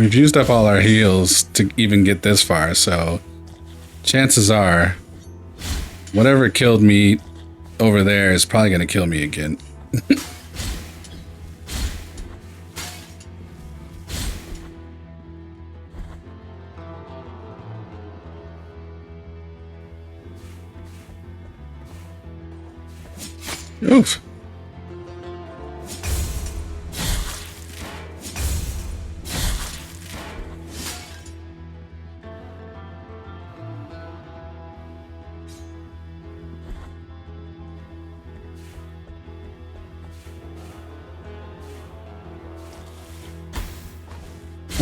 we've used up all our heals to even get this far, so chances are whatever killed me over there is probably going to kill me again. Oof.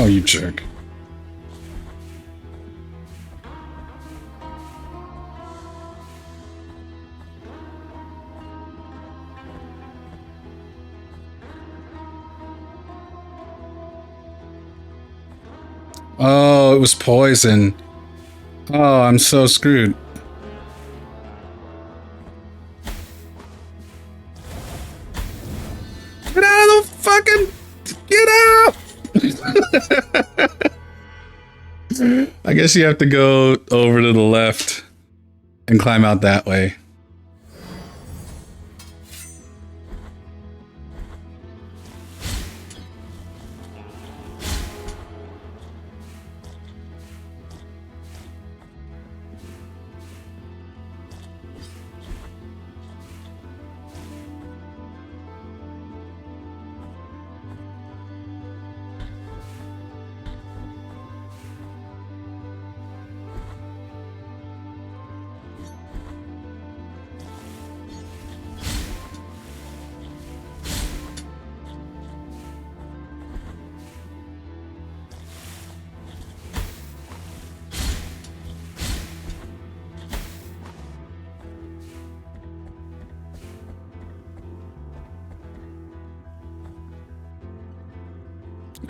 Oh, you jerk. Oh, it was poison. Oh, I'm so screwed. Get out of the fucking... Get out! I guess you have to go over to the left and climb out that way.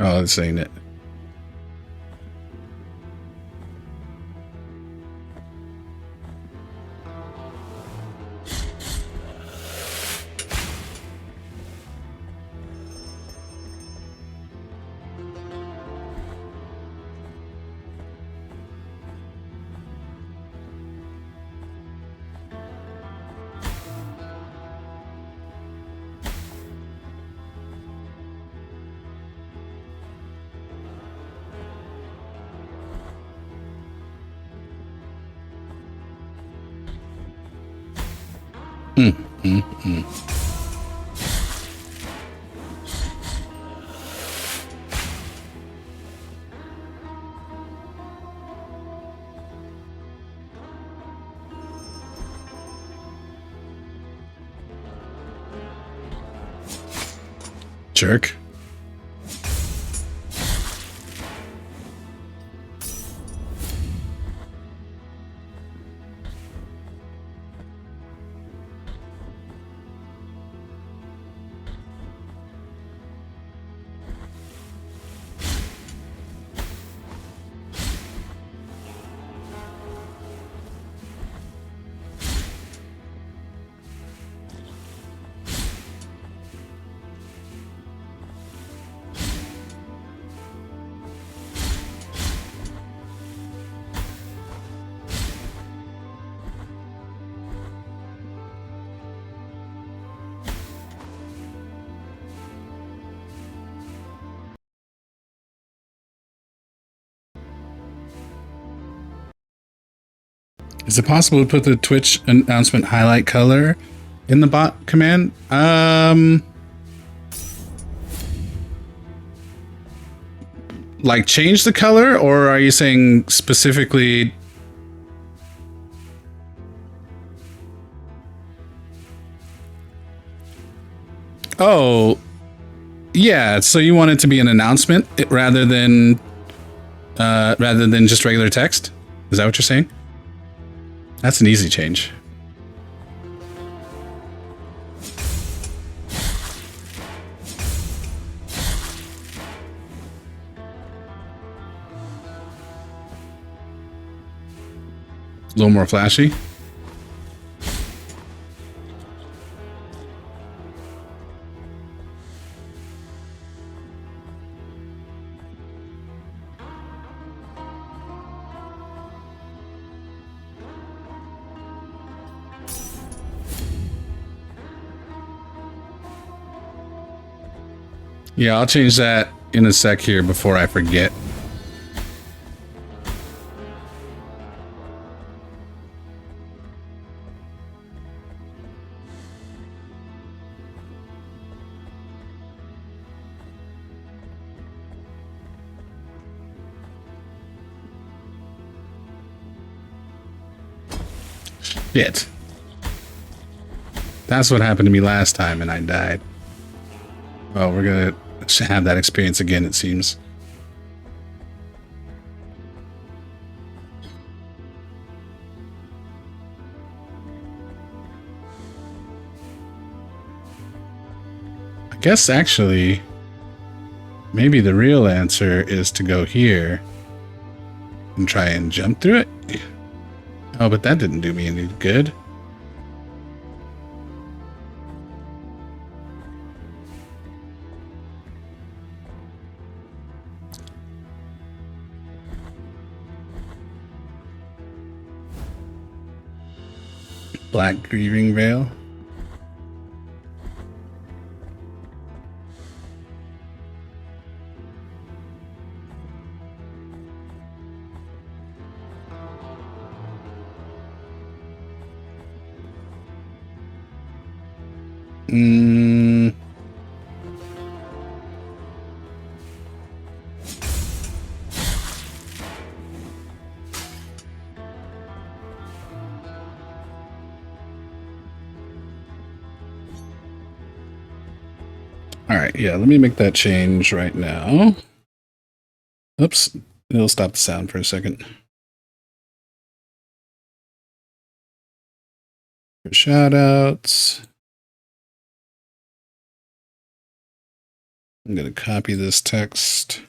Oh, this ain't it. Jerk. Is it possible to put the Twitch announcement highlight color in the bot command? Like change the color, or are you saying specifically? Oh, yeah. So you want it to be an announcement rather than just regular text? Is that what you're saying? That's an easy change. A little more flashy. Yeah, I'll change that in a sec here before I forget. Shit. That's what happened to me last time and I died. Well, we're gonna have that experience again, it seems. I guess actually, maybe the real answer is to go here and try and jump through it. Oh, but that didn't do me any good. Black grieving veil. All right, yeah, let me make that change right now. Oops, it'll stop the sound for a second. For shoutouts. I'm going to copy this text.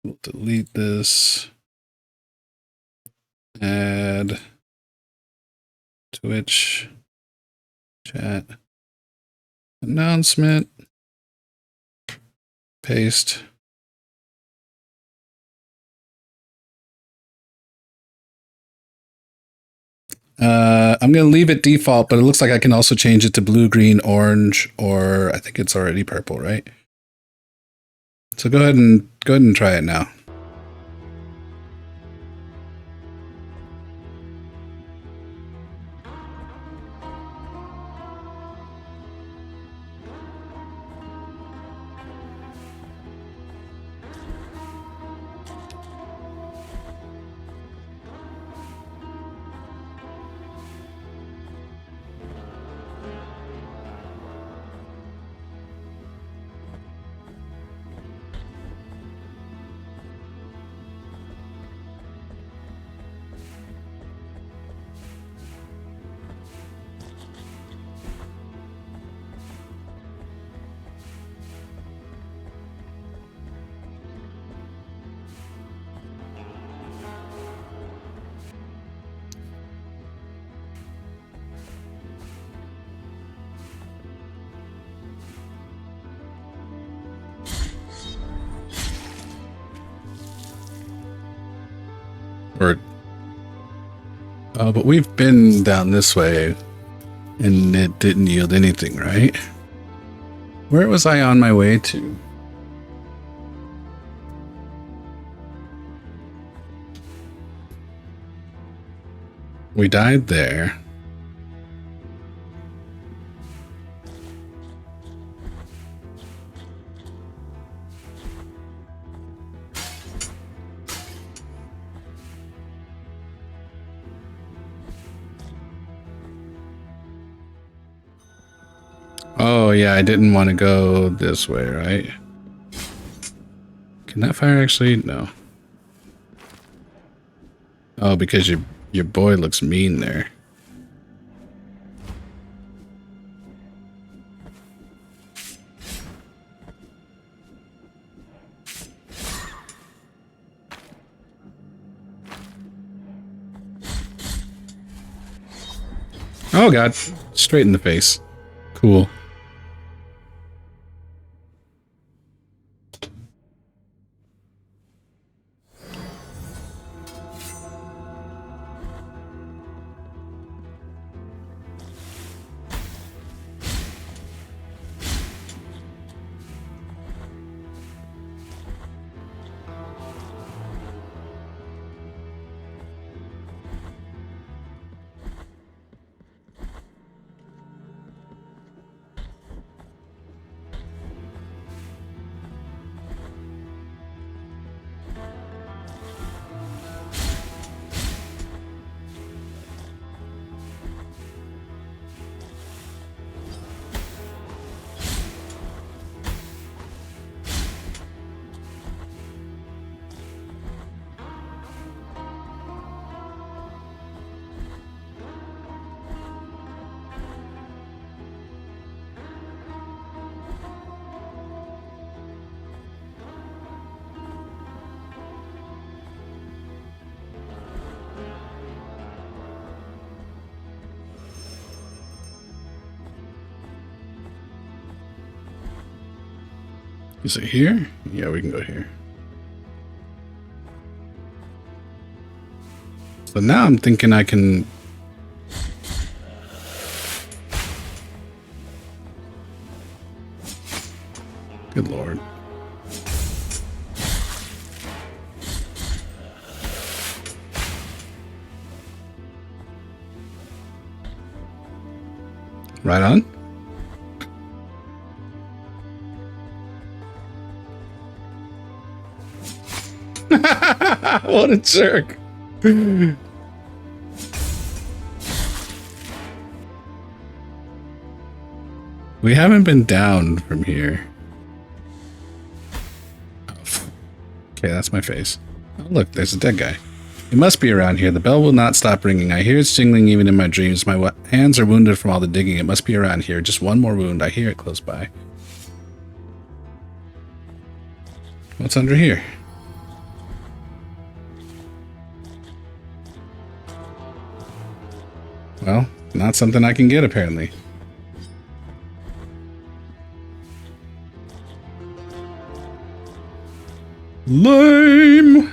We'll delete this. Add Twitch chat announcement. Paste. I'm going to leave it default, but it looks like I can also change it to blue, green, orange, or I think it's already purple, right? So go ahead and try it now. But we've been down this way and it didn't yield anything, right? Where was I on my way to? We died there. Oh yeah, I didn't want to go this way, right? Can that fire actually? No. Oh, because your boy looks mean there. Oh god, straight in the face. Cool. Is it here? Yeah, we can go here. So now I'm thinking I can... Good Lord. Right on. What a jerk. We haven't been down from here. Okay, that's my face. Oh, look, there's a dead guy. It must be around here. The bell will not stop ringing. I hear it jingling even in my dreams. My hands are wounded from all the digging. It must be around here. Just one more wound. I hear it close by. What's under here? Well, not something I can get, apparently. Lame!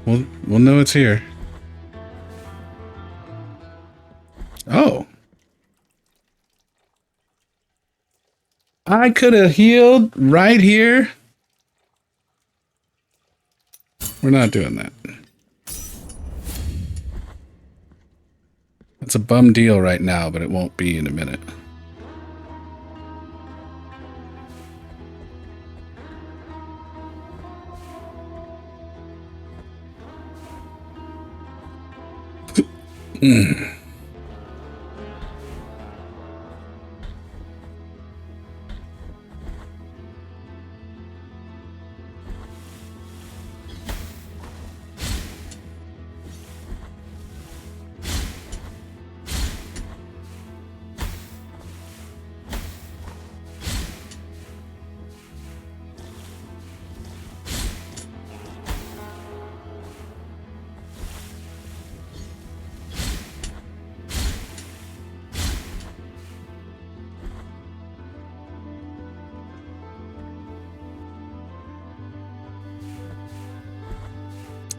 We'll know it's here. Oh. I could have healed right here. We're not doing that. It's a bum deal right now, but it won't be in a minute.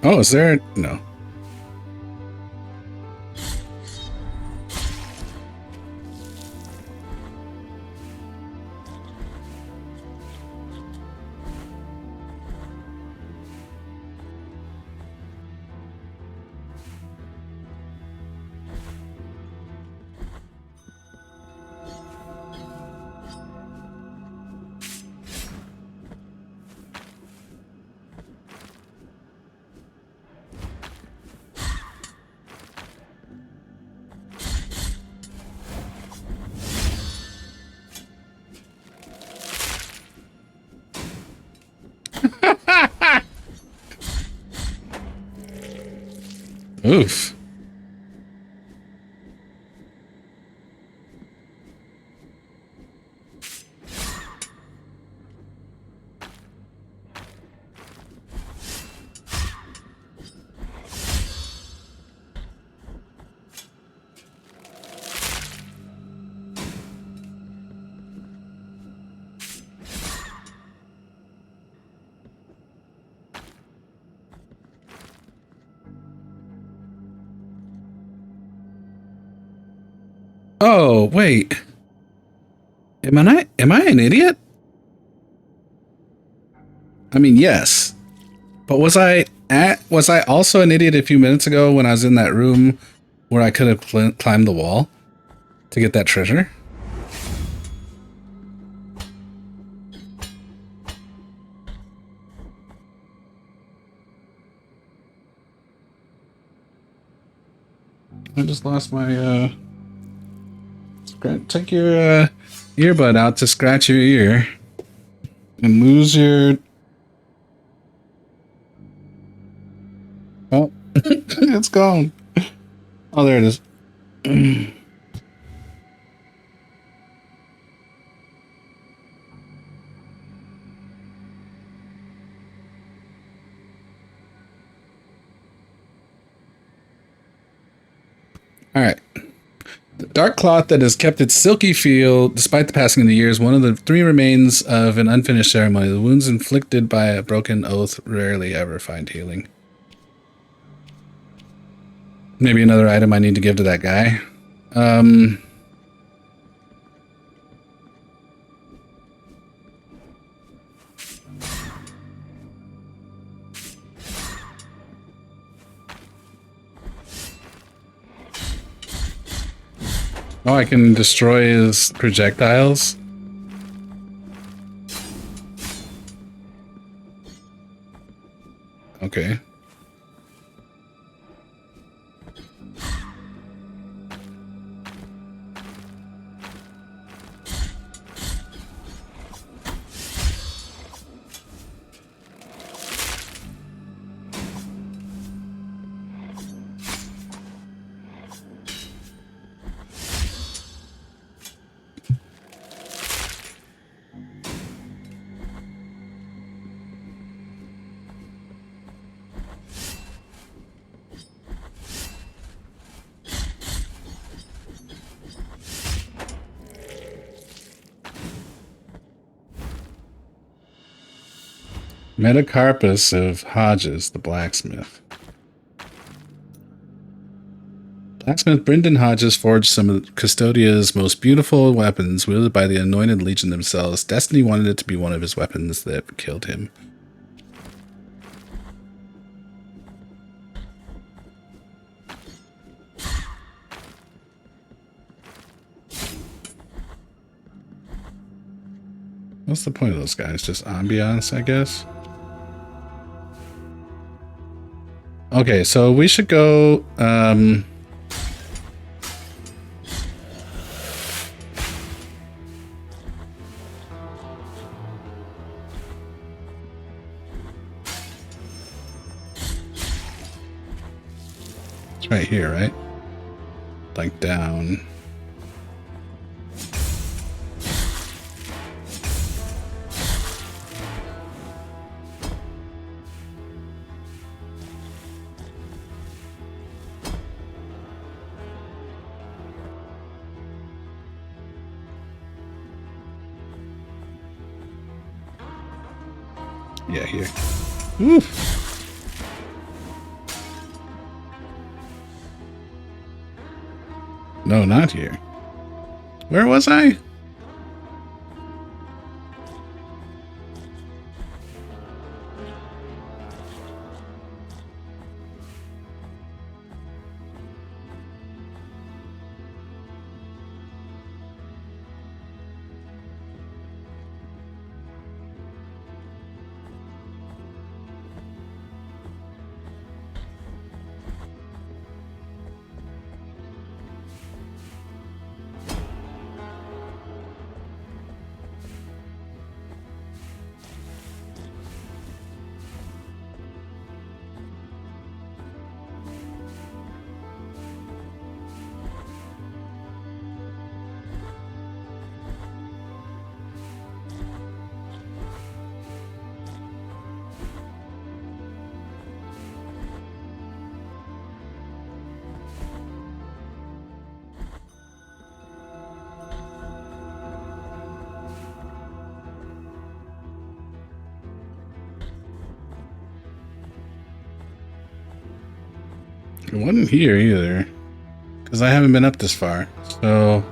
Oh, is there? No. Oof. Oh, wait. Am I an idiot? I mean, yes. But was I also an idiot a few minutes ago when I was in that room where I could have climbed the wall to get that treasure? I just lost my take your earbud out to scratch your ear and lose your... Oh, it's gone. Oh, there it is. All right. Dark cloth that has kept its silky feel despite the passing of the years. One of the three remains of an unfinished ceremony. The wounds inflicted by a broken oath rarely ever find healing. Maybe another item I need to give to that guy. Oh, I can destroy his projectiles. Okay. Metacarpus of Hodges, the blacksmith. Blacksmith Brendan Hodges forged some of Custodia's most beautiful weapons, wielded by the anointed legion themselves. Destiny wanted it to be one of his weapons that killed him. What's the point of those guys? Just ambiance, I guess? Okay, so we should go, it's right here, right? Like down. Yeah, here. Oof. No, not here. Where was I? It wasn't here either, because I haven't been up this far, so...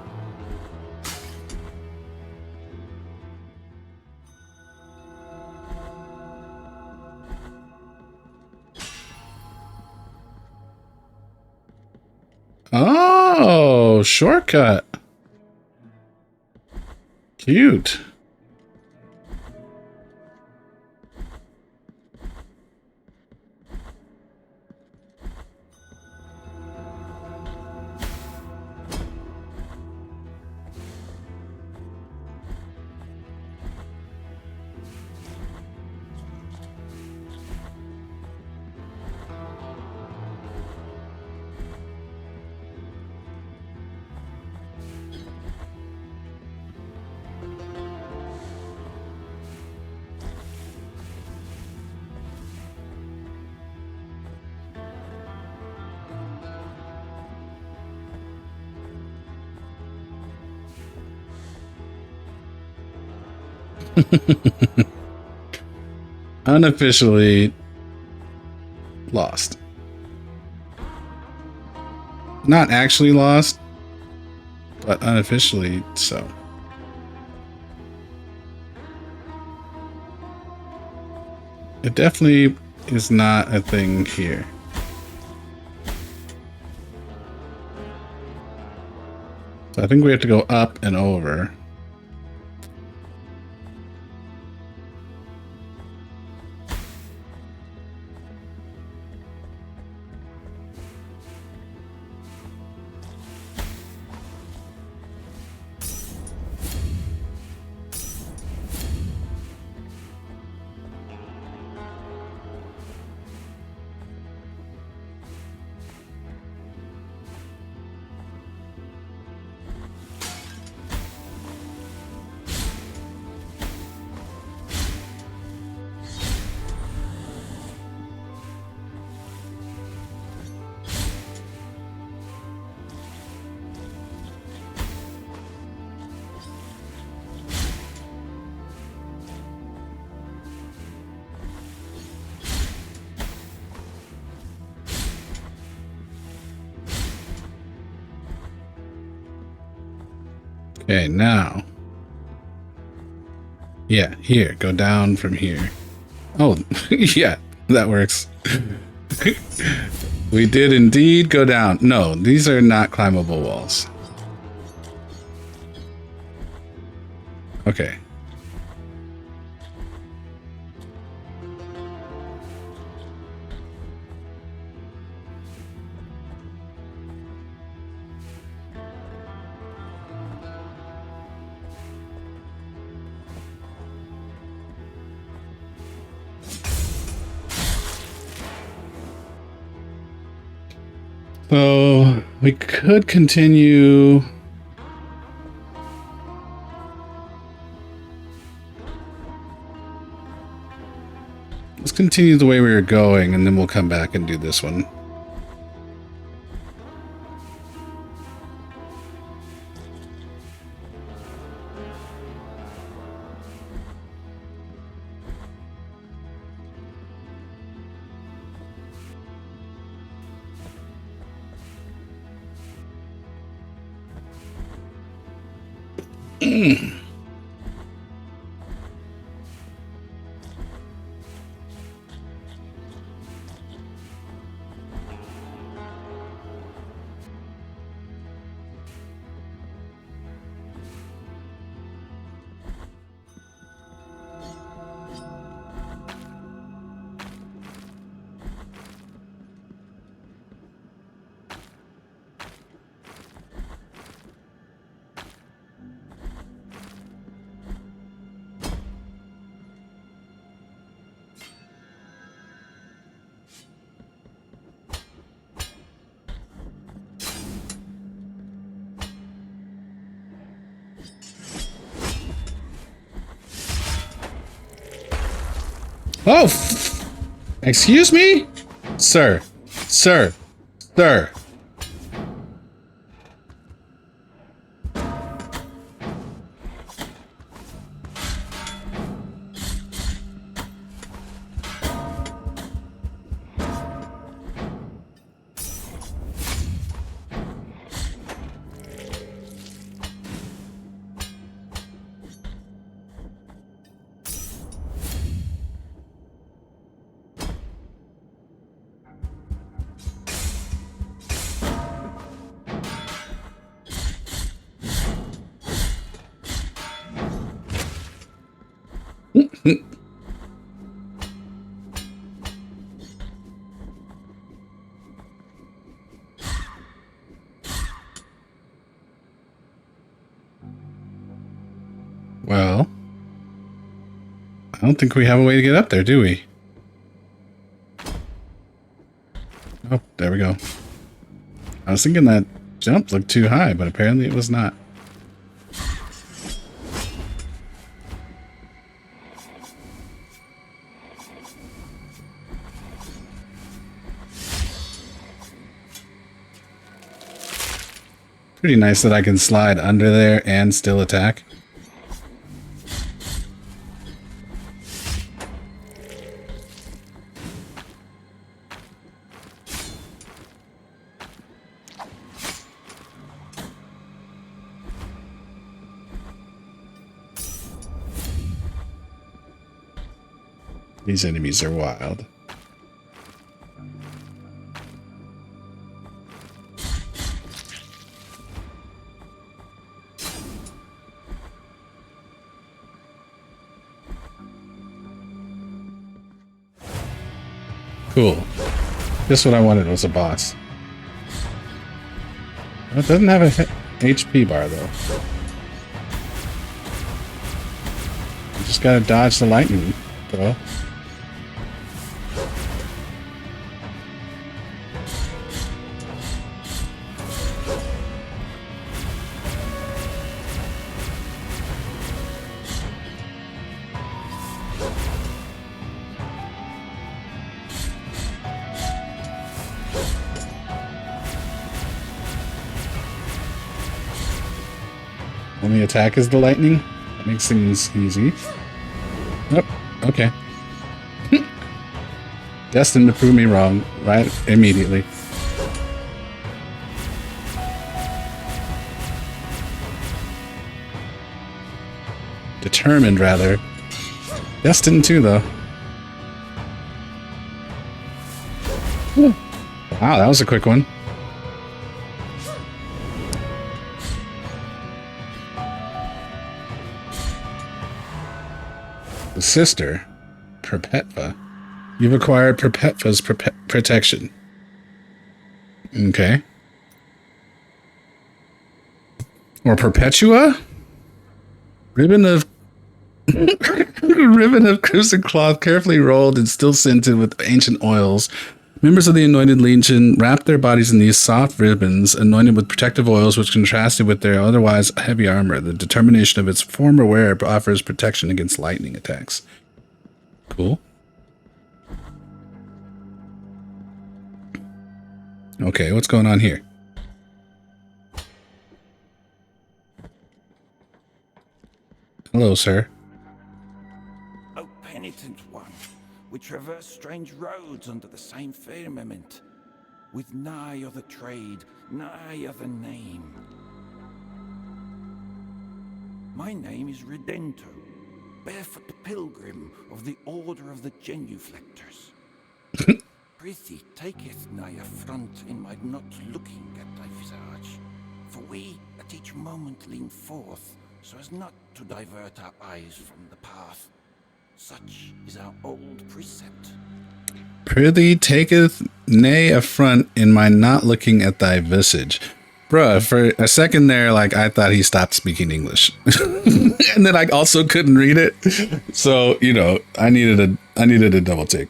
Oh, shortcut. Cute. Unofficially lost. Not actually lost, but unofficially so. It definitely is not a thing here. So I think we have to go up and over. Okay, now. Yeah, here. Go down from here. Oh, yeah, that works. We did indeed go down. No, these are not climbable walls. Okay. So we could continue. Let's continue the way we were going, and then we'll come back and do this one. Oh, excuse me? Sir, sir, sir. Well, I don't think we have a way to get up there, do we? Oh, there we go. I was thinking that jump looked too high, but apparently it was not. Pretty nice that I can slide under there and still attack. These enemies are wild. Cool. Just what I wanted was a boss. It doesn't have a HP bar though. You just gotta dodge the lightning, bro. Only attack is the lightning? That makes things easy. Oh, okay. Destined to prove me wrong, right immediately. Determined, rather. Destined too, though. Wow, that was a quick one. The sister, Perpetua. You've acquired Perpetua's protection. Okay. Or Perpetua? Ribbon of ribbon of crimson cloth carefully rolled and still scented with ancient oils. Members of the Anointed Legion wrapped their bodies in these soft ribbons, anointed with protective oils which contrasted with their otherwise heavy armor. The determination of its former wearer offers protection against lightning attacks. Cool. Okay, what's going on here? Hello, sir. O penitent one, we traverse strange roads under the same firmament, with nigh other trade, nigh other name. My name is Redento, barefoot pilgrim of the Order of the Genuflectors. Prithee, taketh nigh affront in my not looking at thy visage, for we at each moment lean forth, so as not to divert our eyes from the path. Such is our old precept. Prithee taketh nay affront in my not looking at thy visage. Bruh, for a second there, like, I thought he stopped speaking English. And then I also couldn't read it. So, you know, I needed a double take.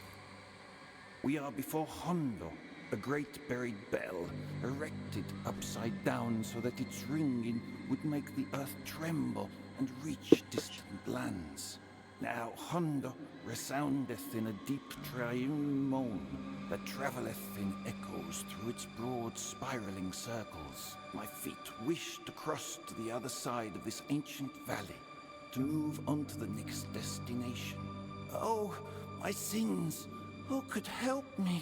We are before Hondo, a great buried bell, erected upside down so that its ringing would make the earth tremble and reach distant lands. Now Hondo resoundeth in a deep triune moan that travelleth in echoes through its broad spiraling circles. My feet wish to cross to the other side of this ancient valley, to move on to the next destination. Oh, my sins! Who could help me?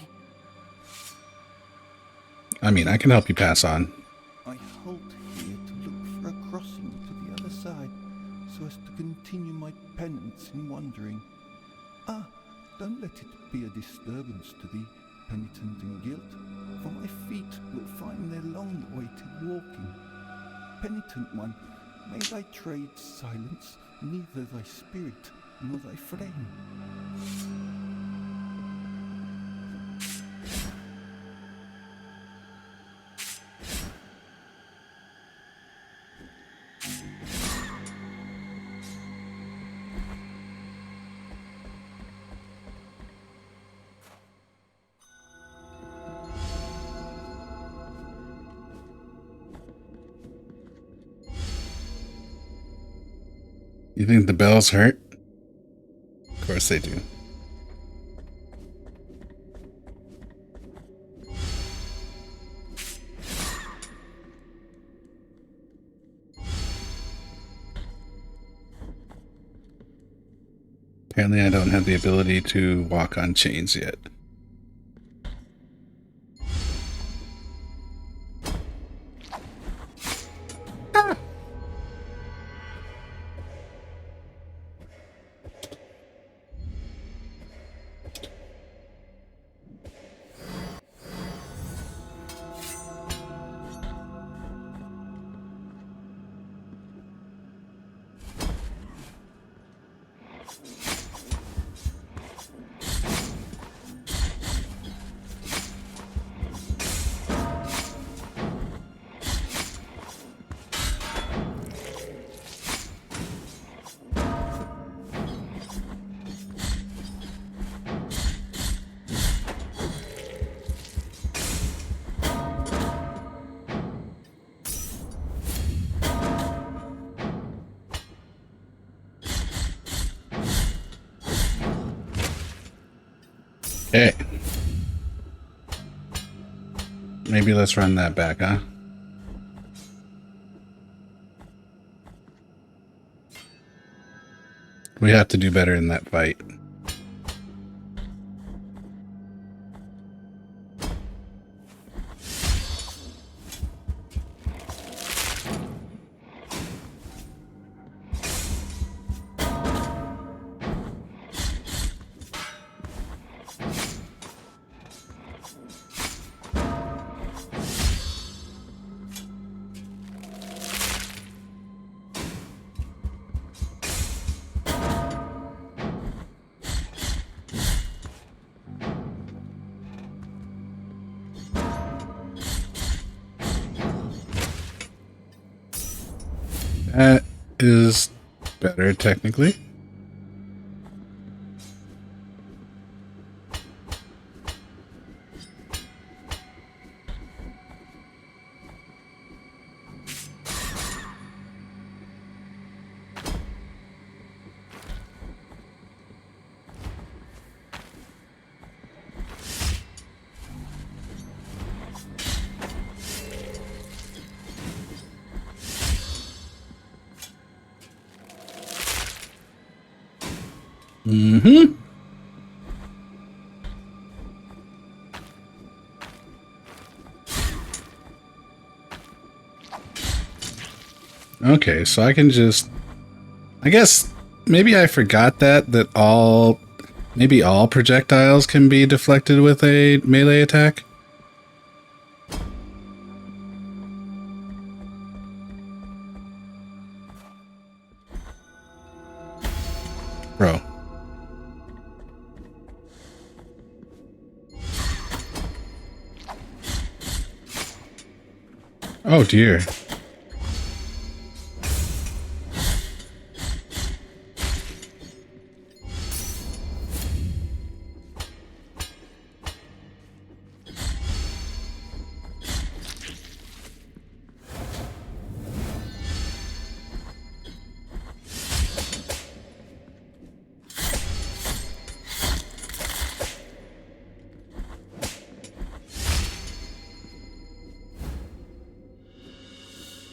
I mean, I can help you pass on. I halt here to look for a crossing to the other side, so as to continue my penance in wandering. Ah, don't let it be a disturbance to thee, penitent in guilt, for my feet will find their long-awaited walking. Penitent one, may thy trade silence neither thy spirit nor thy flame. You think the bells hurt? Of course they do. Apparently I don't have the ability to walk on chains yet. Okay. Maybe let's run that back, huh? We have to do better in that fight. That is better, technically. Mm-hmm. Okay, so I can just... I guess maybe I forgot that maybe all projectiles can be deflected with a melee attack. Bro. Oh dear.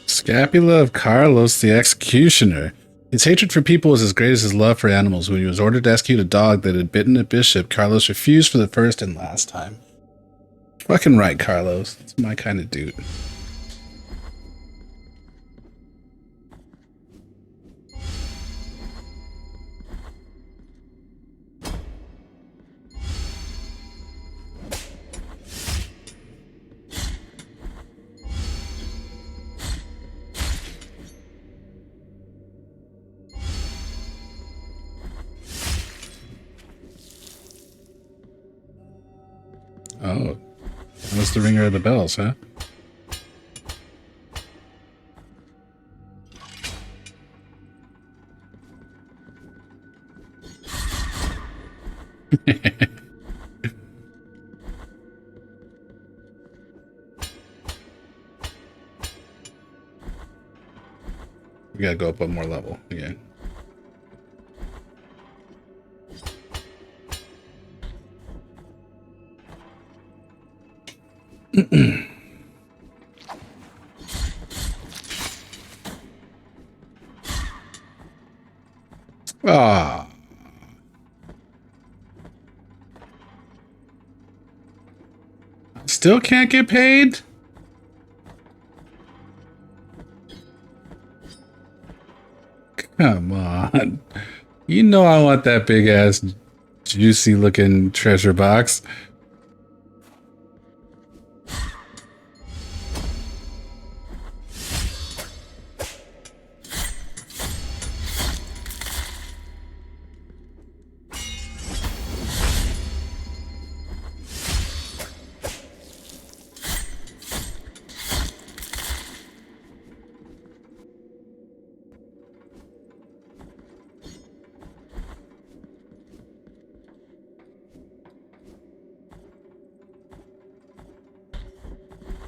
Scapula of Carlos the Executioner. His hatred for people was as great as his love for animals. When he was ordered to execute a dog that had bitten a bishop, Carlos refused for the first and last time. Fucking right, Carlos. That's my kind of dude. Oh, that was the ringer of the bells, huh? We gotta go up one more level again. Ah. Still can't get paid? Come on. You know I want that big ass juicy looking treasure box.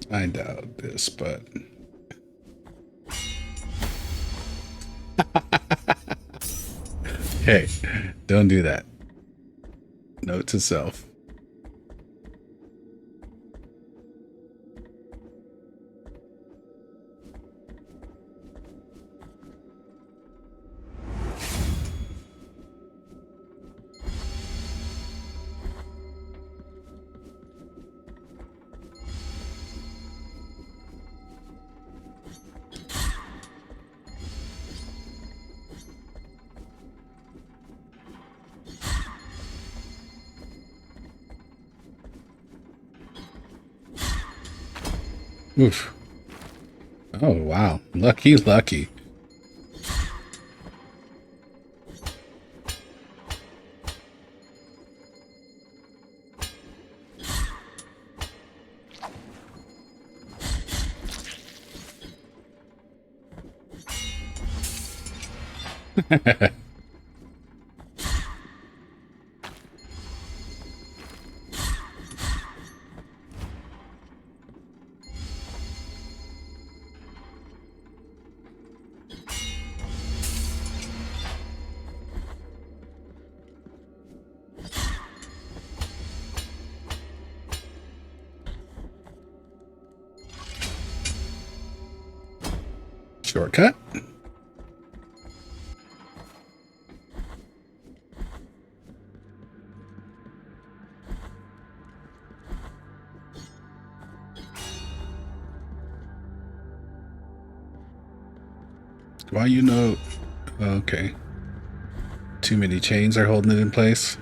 I doubt this, but hey, don't do that. Note to self. Oof. Oh, wow. Lucky, lucky. Shortcut. Why you know? Okay. Too many chains are holding it in place.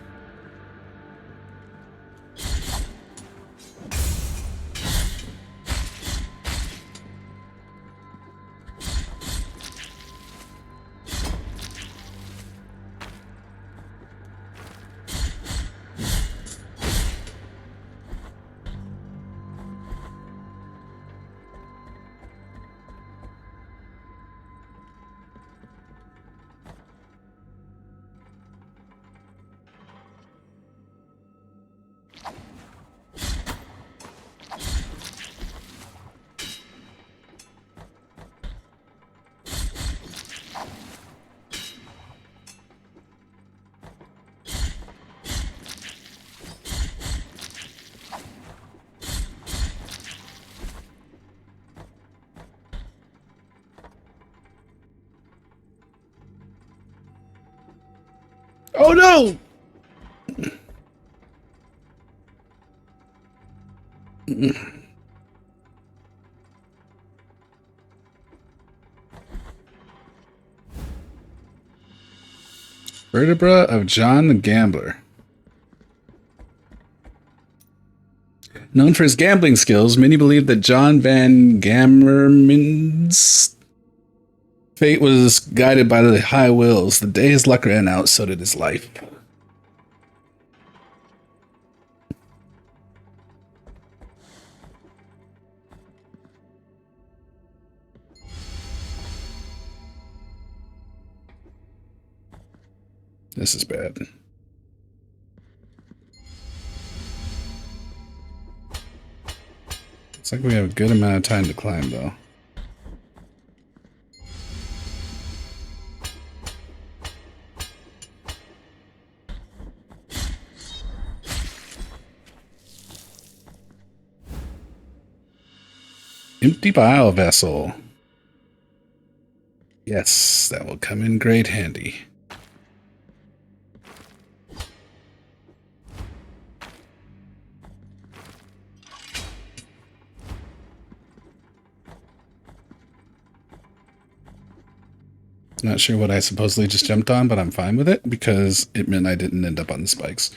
Oh no! Vertebra of John the Gambler. Known for his gambling skills, many believe that John Van Gammerman's fate was guided by the high wills. The day his luck ran out, so did his life. This is bad. Looks like we have a good amount of time to climb, though. Empty bile vessel. Yes, that will come in great handy. Not sure what I supposedly just jumped on, but I'm fine with it because it meant I didn't end up on the spikes.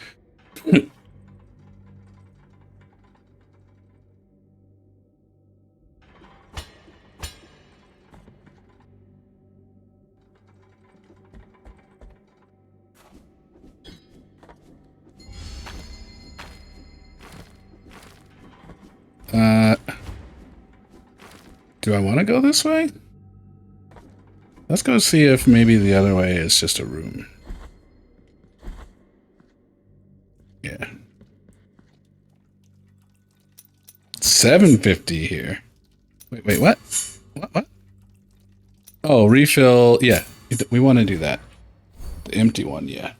Do I want to go this way? Let's go see if maybe the other way is just a room. Yeah. 750 here. Wait, what? What? Oh, refill. Yeah, we want to do that. The empty one, yeah.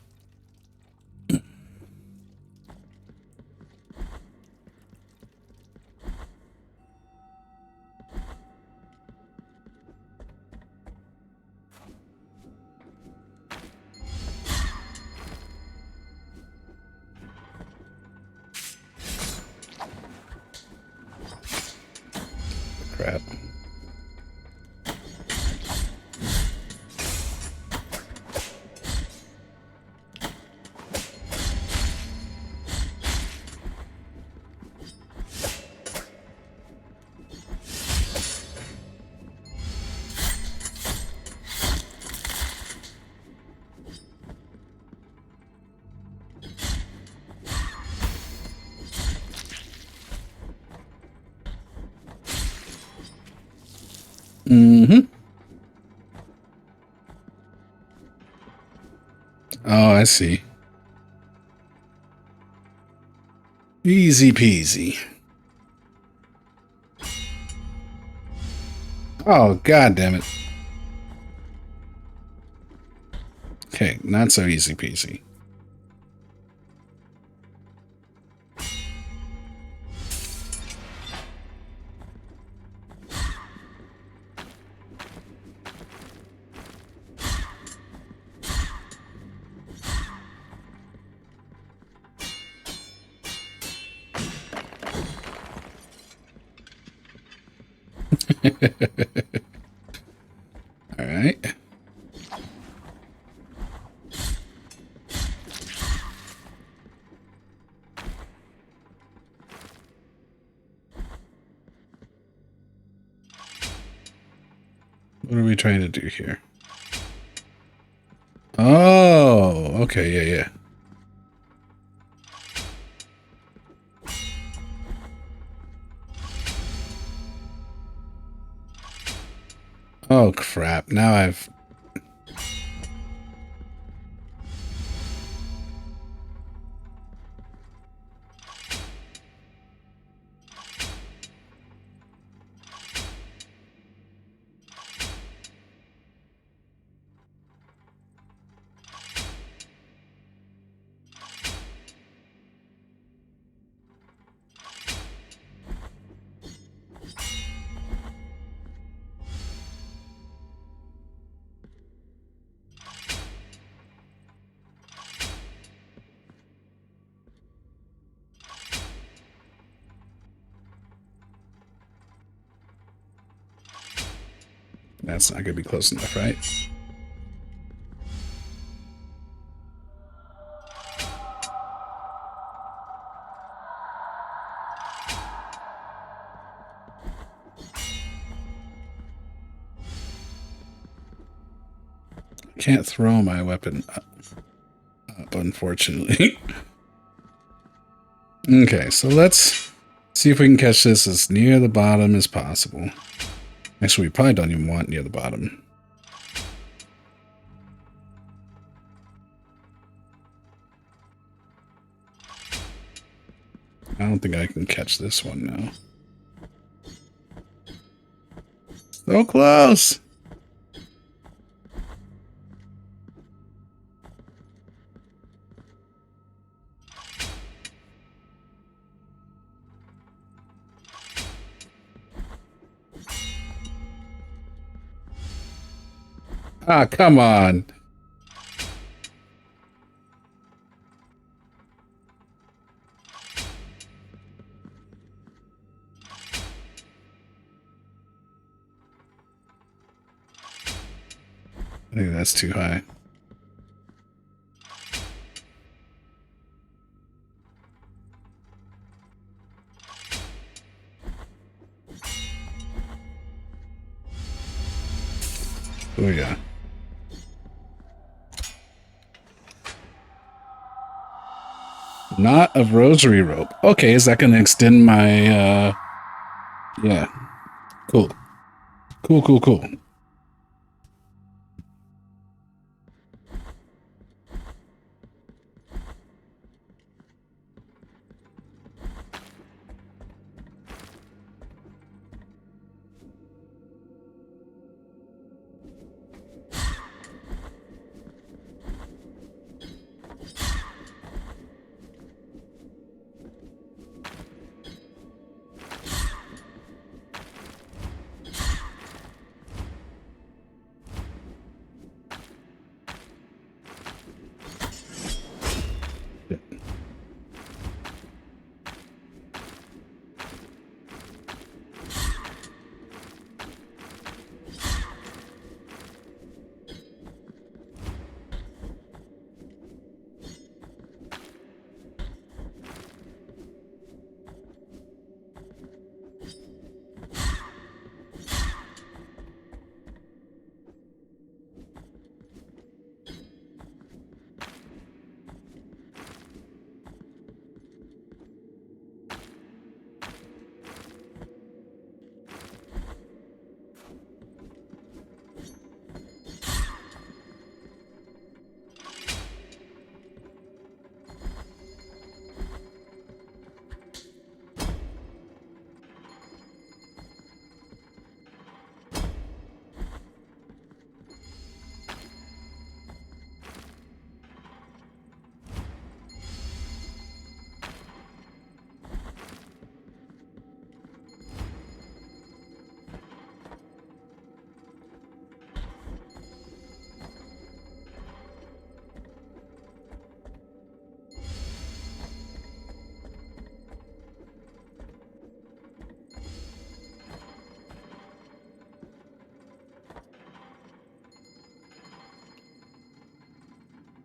Crap. Mm-hmm. Oh, I see. Easy peasy. Oh, god damn it. Okay, not so easy peasy. All right. What are we trying to do here? Oh, okay, yeah, yeah. Oh, crap. Now I've... That's not going to be close enough, right? Can't throw my weapon up unfortunately. Okay, so let's see if we can catch this as near the bottom as possible. Actually, we probably don't even want near the bottom. I don't think I can catch this one now. So close! Ah, come on. I think that's too high. Oh, yeah. Knot of rosary rope. Okay, is that going to extend my, yeah. Cool. Cool, cool, cool.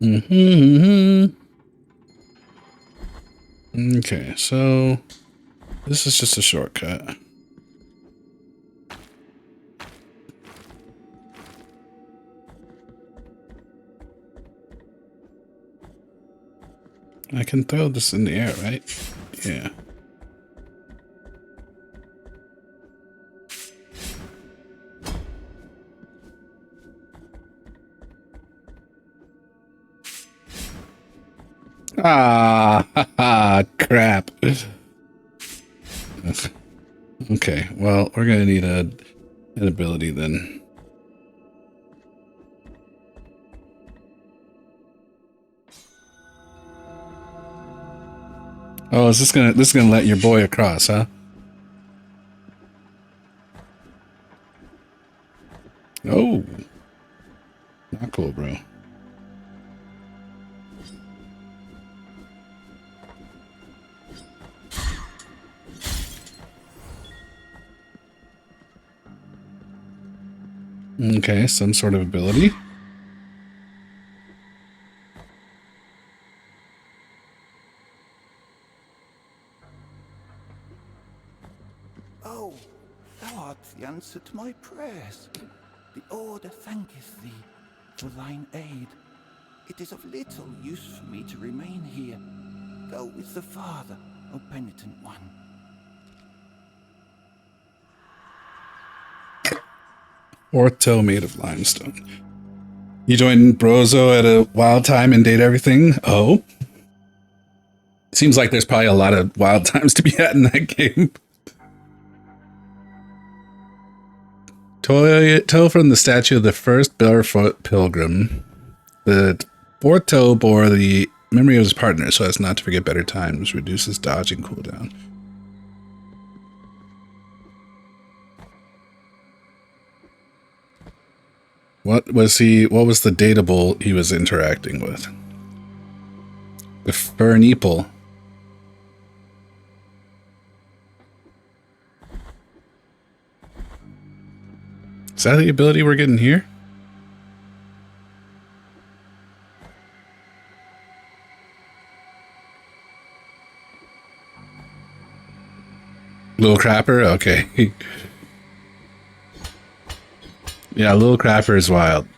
Okay, so this is just a shortcut. I can throw this in the air, right? Yeah. Ah, crap. Okay, well, we're gonna need an ability then. Oh, is this gonna let your boy across, huh? Oh, not cool, bro. Okay, some sort of ability. Oh, thou art the answer to my prayers. The Order thanketh thee for thine aid. It is of little use for me to remain here. Go with the Father, O penitent one. Fourth toe made of limestone. You joined Brozo at a wild time and date everything? Oh? Seems like there's probably a lot of wild times to be had in that game. Toe from the statue of the first barefoot pilgrim. The fourth toe bore the memory of his partner so as not to forget better times. Reduces dodge and cooldown. What was the dateable he was interacting with? The Ferneeple. Is that the ability we're getting here? Little Crapper? Okay. Yeah, Little Crapper is wild.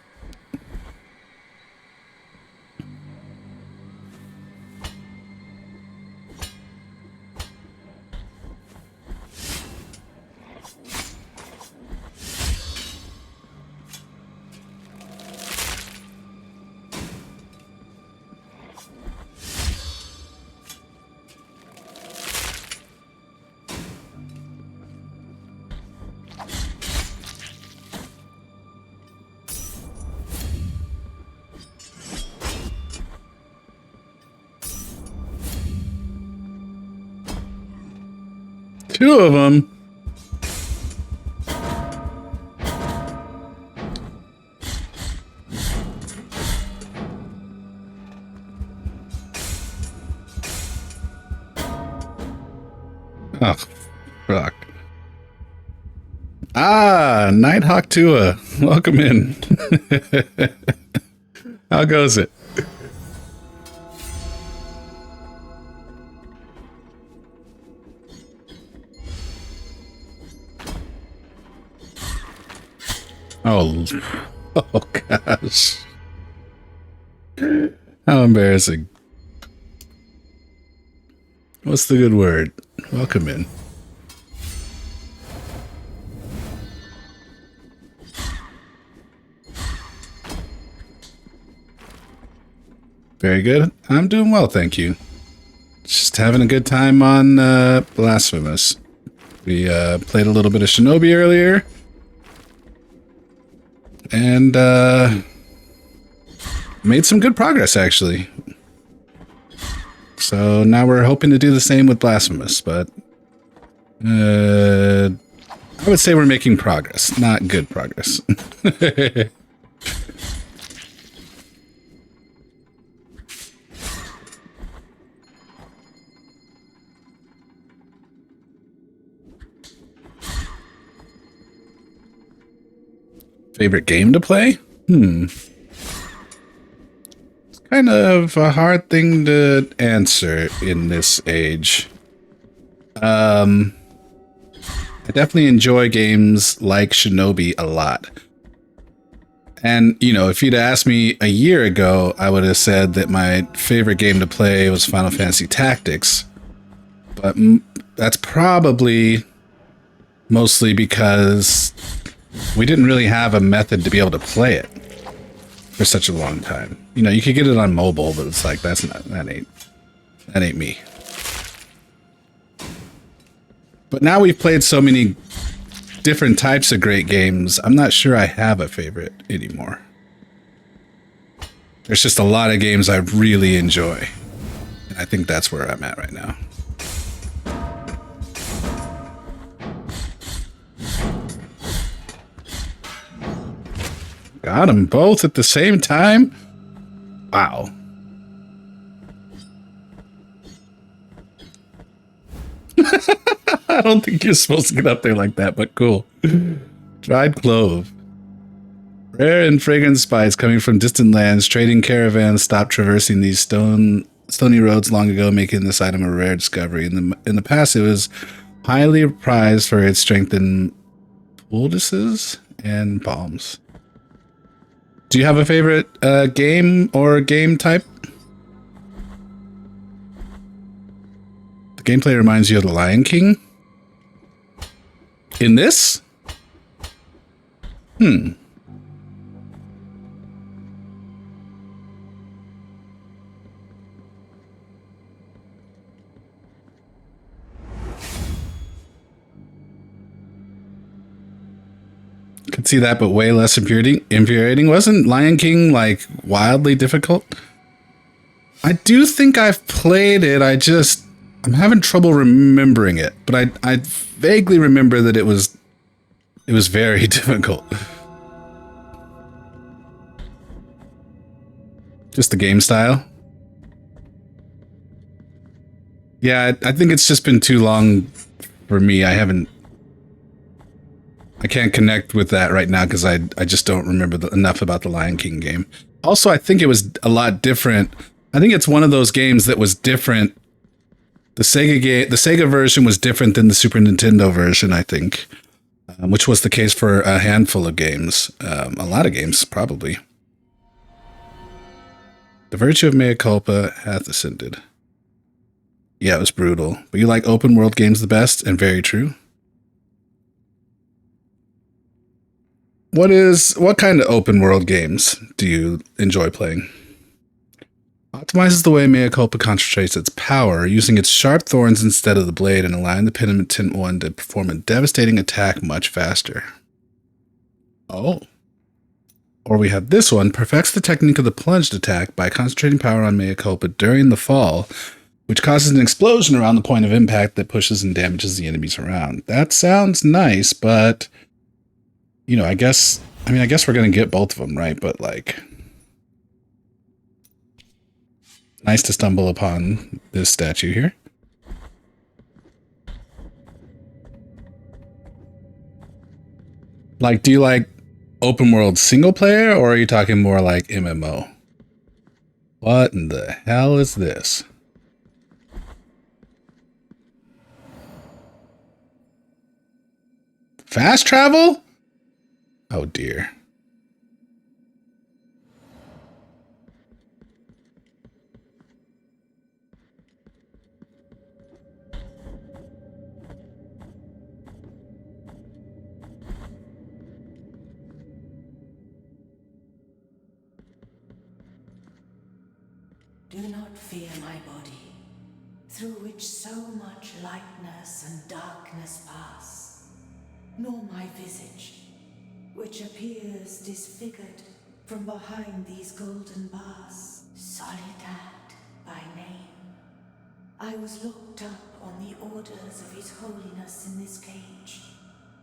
Two of them. Oh, fuck. Ah, Nighthawk Tua. Welcome in. How goes it? Oh, oh gosh. How embarrassing. What's the good word? Welcome in. Very good. I'm doing well, thank you. Just having a good time on Blasphemous. We played a little bit of Shinobi earlier. And made some good progress, actually. So now we're hoping to do the same with Blasphemous, but I would say we're making progress, not good progress. Favorite game to play? It's kind of a hard thing to answer in this age. I definitely enjoy games like Shinobi a lot. And, you know, if you'd asked me a year ago, I would have said that my favorite game to play was Final Fantasy Tactics. But that's probably mostly because we didn't really have a method to be able to play it for such a long time. You know, you could get it on mobile, but it's like, that ain't me. But now we've played so many different types of great games, I'm not sure I have a favorite anymore. There's just a lot of games I really enjoy. And I think that's where I'm at right now. Got them both at the same time? Wow. I don't think you're supposed to get up there like that, but cool. Dried clove. Rare and fragrant spice coming from distant lands. Trading caravans stopped traversing these stony roads long ago, making this item a rare discovery. In the past, it was highly prized for its strength in poultices and balms. Do you have a favorite game or game type? The gameplay reminds you of The Lion King? In this? Could see that, but way less infuriating. Wasn't Lion King like wildly difficult? I do think I've played it. I'm having trouble remembering it, but I vaguely remember that it was very difficult. Just the game style. Yeah, I think it's just been too long for me. I can't connect with that right now because I just don't remember enough about the Lion King game. Also, I think it was a lot different. I think it's one of those games that was different. The Sega version was different than the Super Nintendo version, I think, which was the case for a handful of games. A lot of games, probably. The virtue of mea culpa hath ascended. Yeah, it was brutal. But you like open world games the best, and very true. What kind of open world games do you enjoy playing? Optimizes the way mea culpa concentrates its power, using its sharp thorns instead of the blade and allowing the penitent one to perform a devastating attack much faster. Oh. Or we have this one, perfects the technique of the plunged attack by concentrating power on mea culpa during the fall, which causes an explosion around the point of impact that pushes and damages the enemies around. That sounds nice, but you know, I guess we're going to get both of them, right? But like, nice to stumble upon this statue here. Like, do you like open world single player, or are you talking more like MMO? What in the hell is this? Fast travel? Oh dear. Do not fear my body, through which so much lightness and darkness pass, nor my visage, which appears disfigured from behind these golden bars. Soledad by name, I was looked up on the orders of His Holiness in this cage,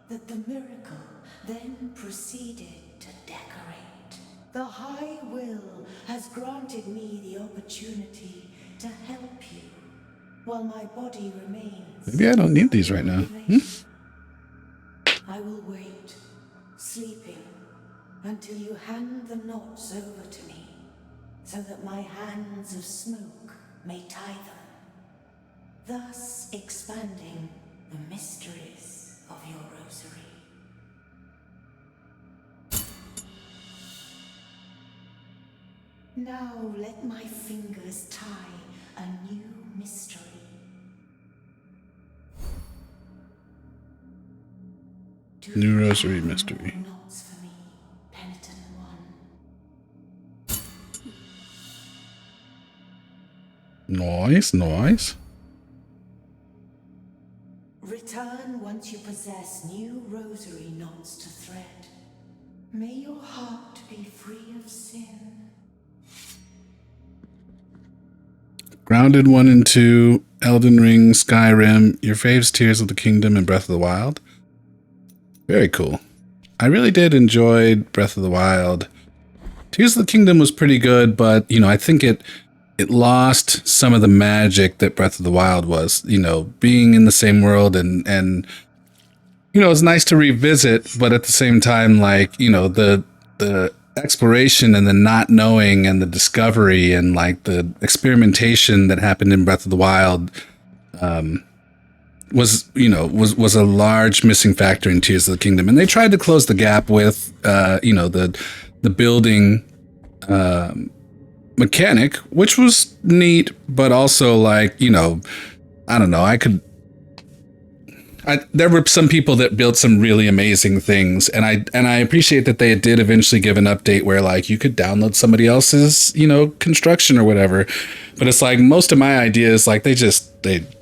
that the miracle then proceeded to decorate. The High Will has granted me the opportunity to help you, while my body remains. Maybe I don't need these right now. I will wait, sleeping, until you hand the knots over to me. so that my hands of smoke may tie them, thus expanding the mysteries of your rosary. Now let my fingers tie a new mystery. New rosary mystery. Knots for me, penitent one. Nice, nice. Return once you possess new rosary knots to thread. May your heart be free of sin. Grounded 1 and 2, Elden Ring, Skyrim, your faves, Tears of the Kingdom, and Breath of the Wild. Very cool. I really did enjoy Breath of the Wild. Tears of the Kingdom was pretty good, but, you know, I think it lost some of the magic that Breath of the Wild was, you know, being in the same world and you know, it's nice to revisit, but at the same time, like, you know, the exploration and the not knowing and the discovery and like the experimentation that happened in Breath of the Wild was a large missing factor in Tears of the Kingdom. And they tried to close the gap with you know, the building mechanic, which was neat, but also like, you know, I don't know, there were some people that built some really amazing things, and I appreciate that they did eventually give an update where like you could download somebody else's, you know, construction or whatever. But it's like most of my ideas, like they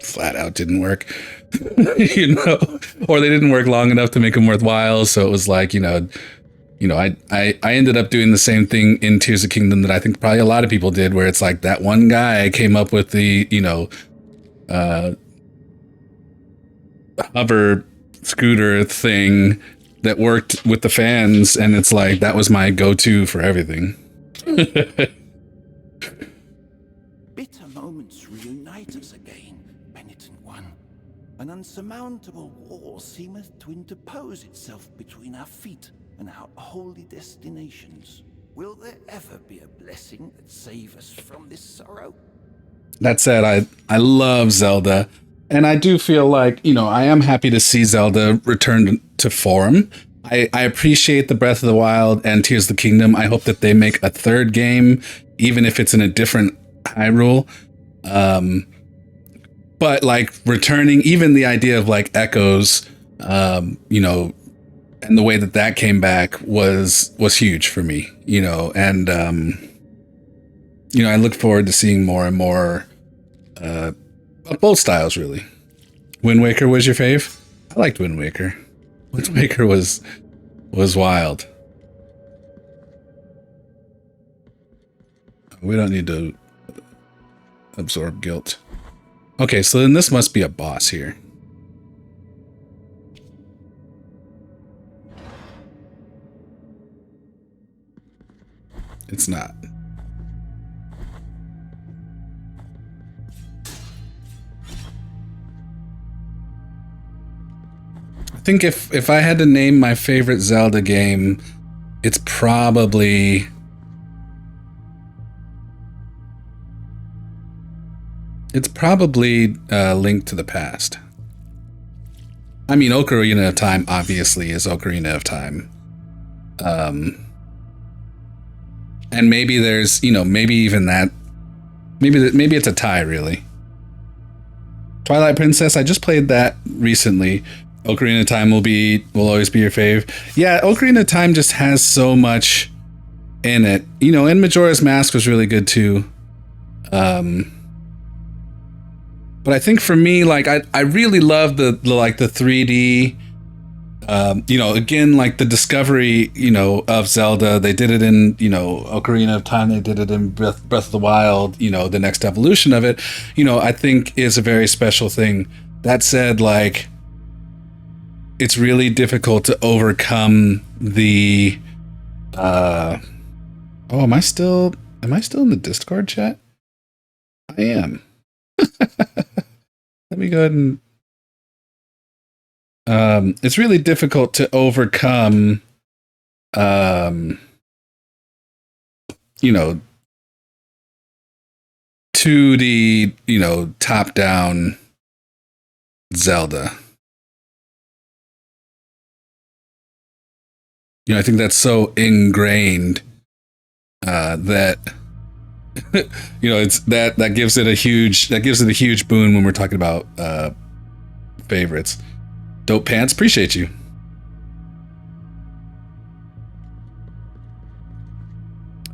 flat out didn't work, you know, or they didn't work long enough to make them worthwhile. So it was like, you know, I ended up doing the same thing in Tears of Kingdom that I think probably a lot of people did, where it's like that one guy came up with the, you know, hover scooter thing that worked with the fans, and it's like that was my go-to for everything. Bitter moments reunite us again, penitent one. An unsurmountable wall seemeth to interpose itself between our feet and our holy destinations. Will there ever be a blessing that save us from this sorrow? That said, I love Zelda. And I do feel like, you know, I am happy to see Zelda return to form. I appreciate the Breath of the Wild and Tears of the Kingdom. I hope that they make a third game, even if it's in a different Hyrule. But like returning, even the idea of like echoes, you know, and the way that came back was huge for me, you know, and, you know, I look forward to seeing more and more, both styles, really. Wind Waker was your fave? I liked Wind Waker. Wind Waker was wild. We don't need to absorb guilt. Okay, so then this must be a boss here. It's not. I think if I had to name my favorite Zelda game, it's probably Link to the Past. I mean, Ocarina of Time obviously is Ocarina of Time. And maybe there's, you know, maybe even that, maybe it's a tie, really. Twilight Princess, I just played that recently. Ocarina of Time will always be your fave. Yeah, Ocarina of Time just has so much in it. You know, and Majora's Mask was really good too. But I think for me, like I really love the 3D. You know, again, like the discovery, you know, of Zelda. They did it in, you know, Ocarina of Time. They did it in Breath of the Wild. You know, the next evolution of it, you know, I think is a very special thing. That said, like, it's really difficult to overcome the. Oh, am I still in the Discord chat? I am. Let me go ahead and. It's really difficult to overcome, you know, 2D, top-down Zelda. I think that's so ingrained that it's that gives it a huge boon when we're talking about favorites. Dope Pants, appreciate you.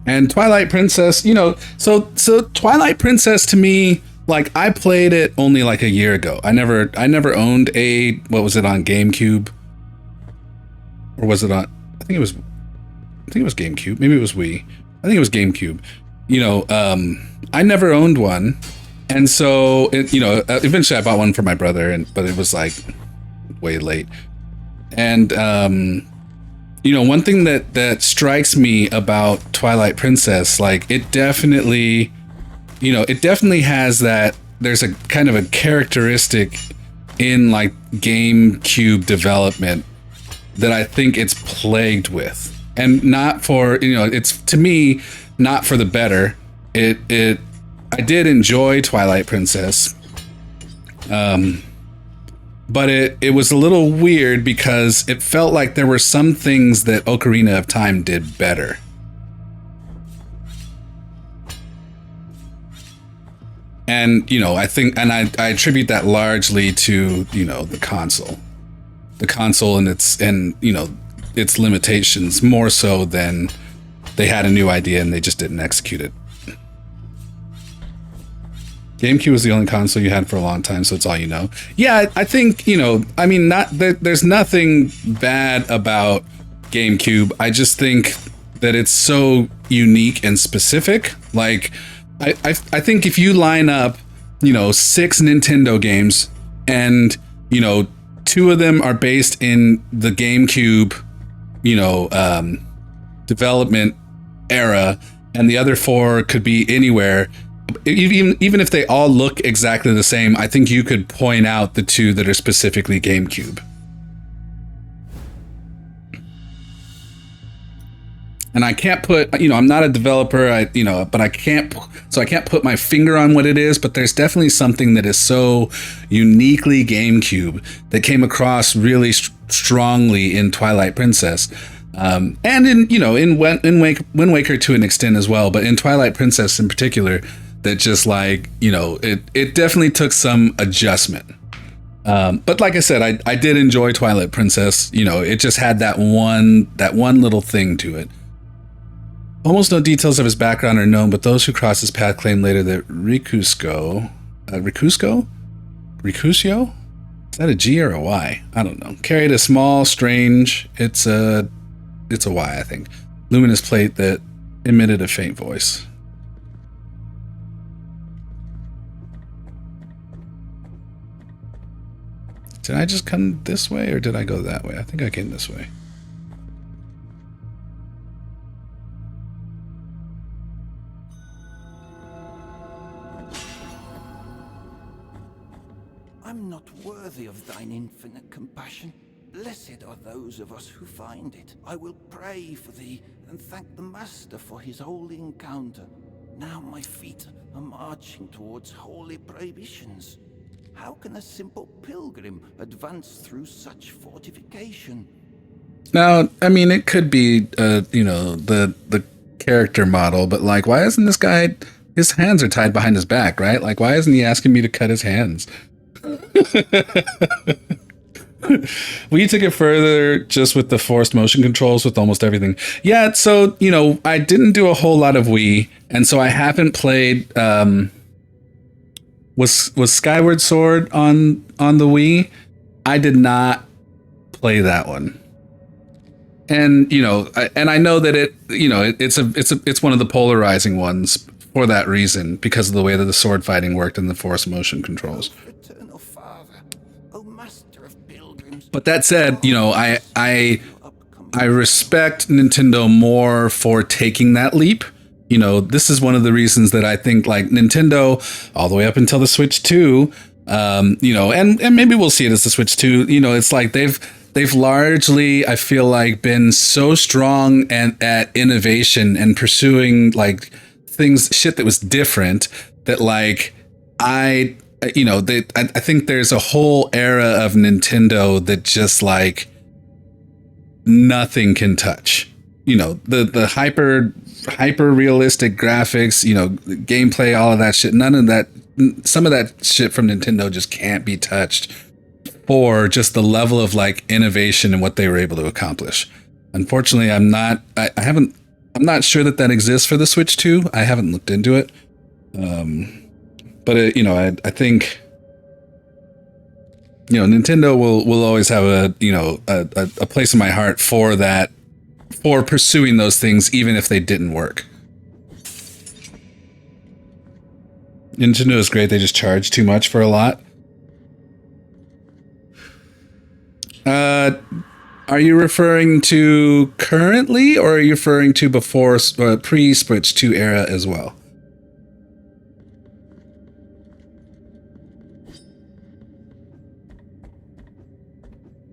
And Twilight Princess, so Twilight Princess to me, like, I played it only like a year ago. I never owned what was it, on GameCube? Or was it on, I think it was GameCube. Maybe it was Wii. I think it was GameCube. I never owned one. And so, eventually I bought one for my brother, but it was like way late. And, one thing that strikes me about Twilight Princess, like, it definitely has that, there's a kind of a characteristic in like GameCube development that I think it's plagued with. And not for, it's, to me, not for the better. I did enjoy Twilight Princess. But it was a little weird because it felt like there were some things that Ocarina of Time did better. And, I think, and I attribute that largely to, the console. The console and its limitations, more so than they had a new idea and they just didn't execute it. GameCube was the only console you had for a long time, so it's all you know. Yeah, I think, there's nothing bad about GameCube. I just think that it's so unique and specific. Like, I think if you line up, 6 Nintendo games and, 2 of them are based in the GameCube, development era, and the other 4 could be anywhere. Even if they all look exactly the same, I think you could point out the 2 that are specifically GameCube. And I can't put, I'm not a developer, but I can't put my finger on what it is, but there's definitely something that is so uniquely GameCube that came across really strongly in Twilight Princess. And in Wind Waker to an extent as well, but in Twilight Princess in particular, that just like, it definitely took some adjustment. But like I said, I did enjoy Twilight Princess. It just had that one little thing to it. Almost no details of his background are known, but those who cross his path claim later that Ricusio? Is that a G or a Y? I don't know. Carried a small, strange, it's a Y, I think, luminous plate that emitted a faint voice. Did I just come this way or did I go that way? I think I came this way. I'm not worthy of thine infinite compassion. Blessed are those of us who find it. I will pray for thee and thank the Master for his holy encounter. Now my feet are marching towards holy prohibitions. How can a simple pilgrim advance through such fortification? Now, it could be, the character model, but like, why isn't this guy, his hands are tied behind his back, right? Like, why isn't he asking me to cut his hands? We took it further just with the forced motion controls with almost everything. Yeah, so, I didn't do a whole lot of Wii, and so I haven't played, was Skyward Sword on the Wii? I did not play that one. And, I know that it's one of the polarizing ones for that reason, because of the way that the sword fighting worked and the forced motion controls. But that said, I respect Nintendo more for taking that leap. This is one of the reasons that I think like Nintendo all the way up until the Switch 2, and maybe we'll see it as the Switch 2, it's like they've largely, I feel like, been so strong at innovation and pursuing like shit that was different that like I think there's a whole era of Nintendo that just like nothing can touch. The hyper realistic graphics, gameplay, all of that shit. None of that. Some of that shit from Nintendo just can't be touched for just the level of like innovation and what they were able to accomplish. Unfortunately, I'm not sure that exists for the Switch 2. I haven't looked into it. But I think Nintendo will always have a place in my heart for that, for pursuing those things, even if they didn't work. Nintendo is great. They just charge too much for a lot. Are you referring to currently, or are you referring to before pre-Switch 2 era as well?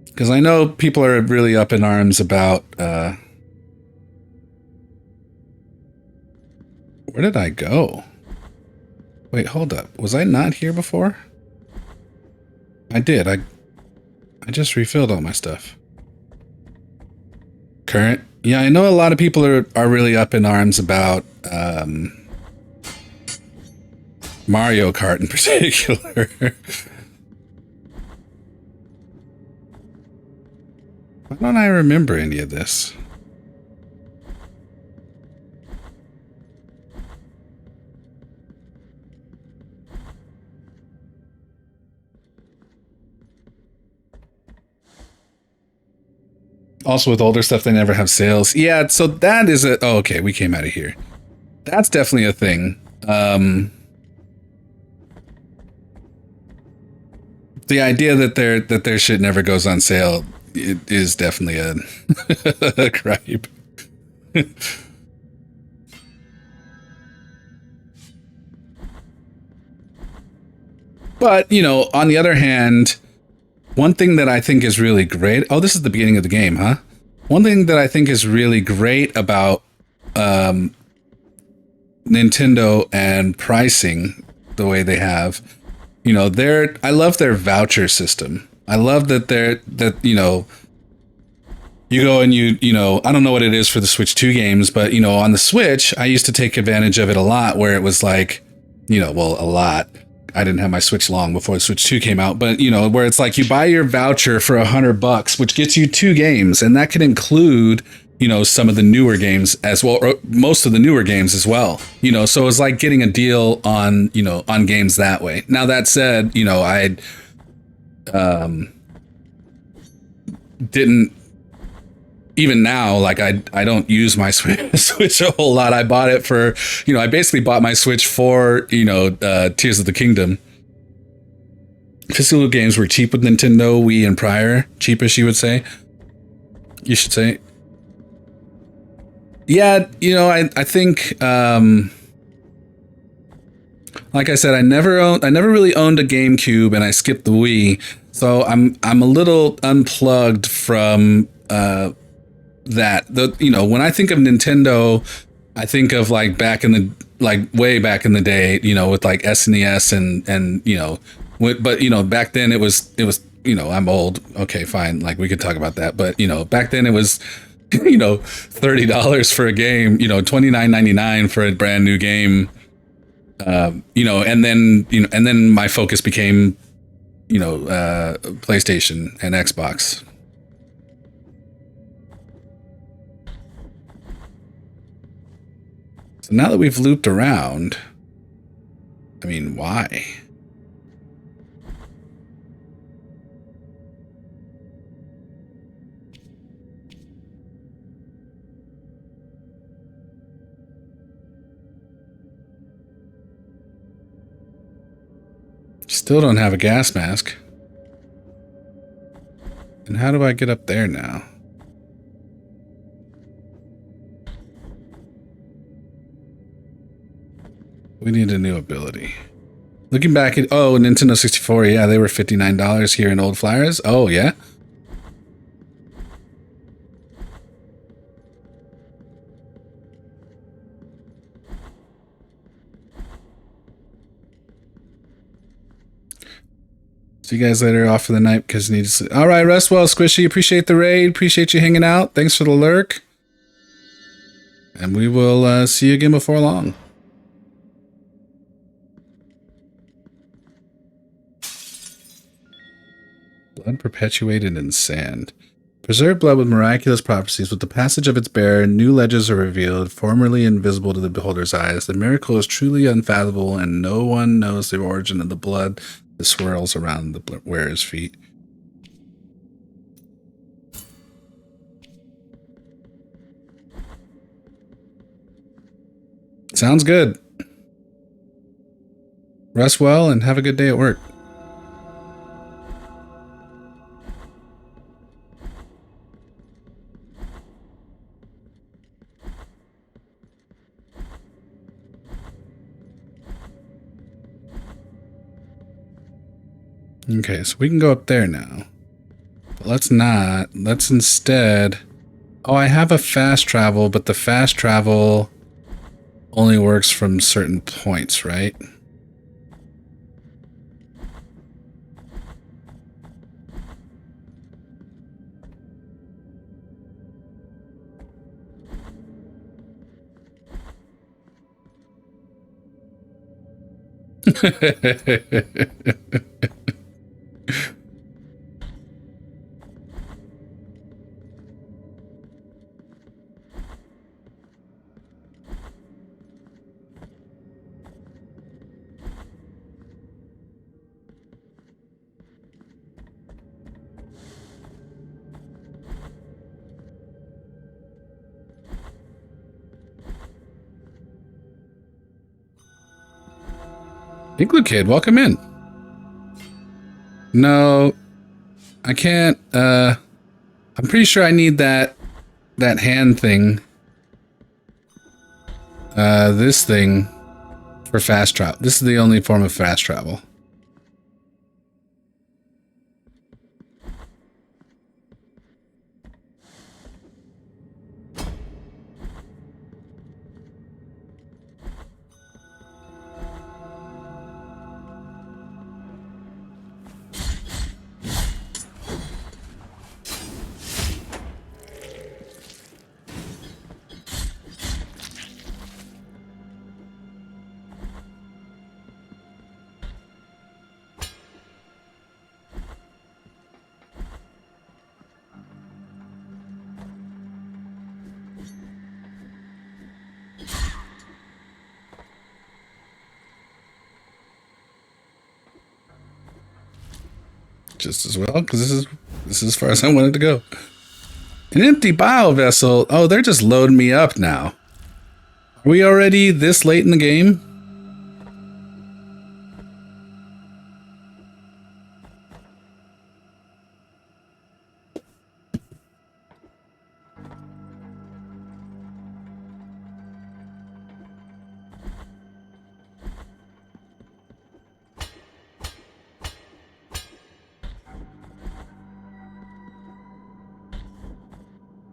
Because I know people are really up in arms about... where did I go? Wait, hold up. Was I not here before? I did. I just refilled all my stuff. Current? Yeah, I know a lot of people are really up in arms about Mario Kart in particular. Why don't I remember any of this? Also, with older stuff, they never have sales. Yeah, so that is a... Oh, okay, we came out of here. That's definitely a thing. The idea that their shit never goes on sale, it is definitely a gripe. But, on the other hand... One thing that I think is really great... Oh, this is the beginning of the game, huh? One thing that I think is really great about Nintendo and pricing the way they have, I love their voucher system. I love that you go and I don't know what it is for the Switch 2 games, but, on the Switch, I used to take advantage of it a lot, where it was like, a lot. I didn't have my Switch long before the Switch 2 came out, but where it's like you buy your voucher for $100, which gets you 2 games, and that can include, some of the newer games as well, or most of the newer games as well. So it's like getting a deal on, on games that way. Now that said, I didn't. Even now, like I don't use my Switch a whole lot. I bought it for, I basically bought my Switch for, Tears of the Kingdom. Physical games were cheap with Nintendo, Wii, and prior. Cheapish, you should say. Yeah, I think, like I said, I never really owned a GameCube, and I skipped the Wii. So I'm a little unplugged from, that. When I think of Nintendo, I think of like way back in the day, with like SNES but back then it was I'm old. Okay, fine. Like we could talk about that, but back then it was $30 for a game, $29.99 for a brand new game. And then my focus became PlayStation and Xbox. So now that we've looped around, I mean, why? Still don't have a gas mask. And how do I get up there now? We need a new ability. Looking back at... Oh, Nintendo 64. Yeah, they were $59 here in Old Flyers. Oh, yeah? See you guys later. Off for the night because you need to sleep. All right, rest well, Squishy. Appreciate the raid. Appreciate you hanging out. Thanks for the lurk. And we will see you again before long. Blood perpetuated in sand. Preserved blood with miraculous properties. With the passage of its bearer, new legends are revealed, formerly invisible to the beholder's eyes. The miracle is truly unfathomable, and no one knows the origin of the blood that swirls around the wearer's feet. Sounds good. Rest well and have a good day at work. Okay, so we can go up there now. But let's not. Let's instead... Oh, I have a fast travel, but the fast travel only works from certain points, right? Igloo Kid, welcome in. No, I can't. I'm pretty sure I need that hand thing. This thing for fast travel. This is the only form of fast travel. Just as well, because this is as far as I wanted to go. An empty bio vessel. Oh, they're just loading me up now. Are we already this late in the game?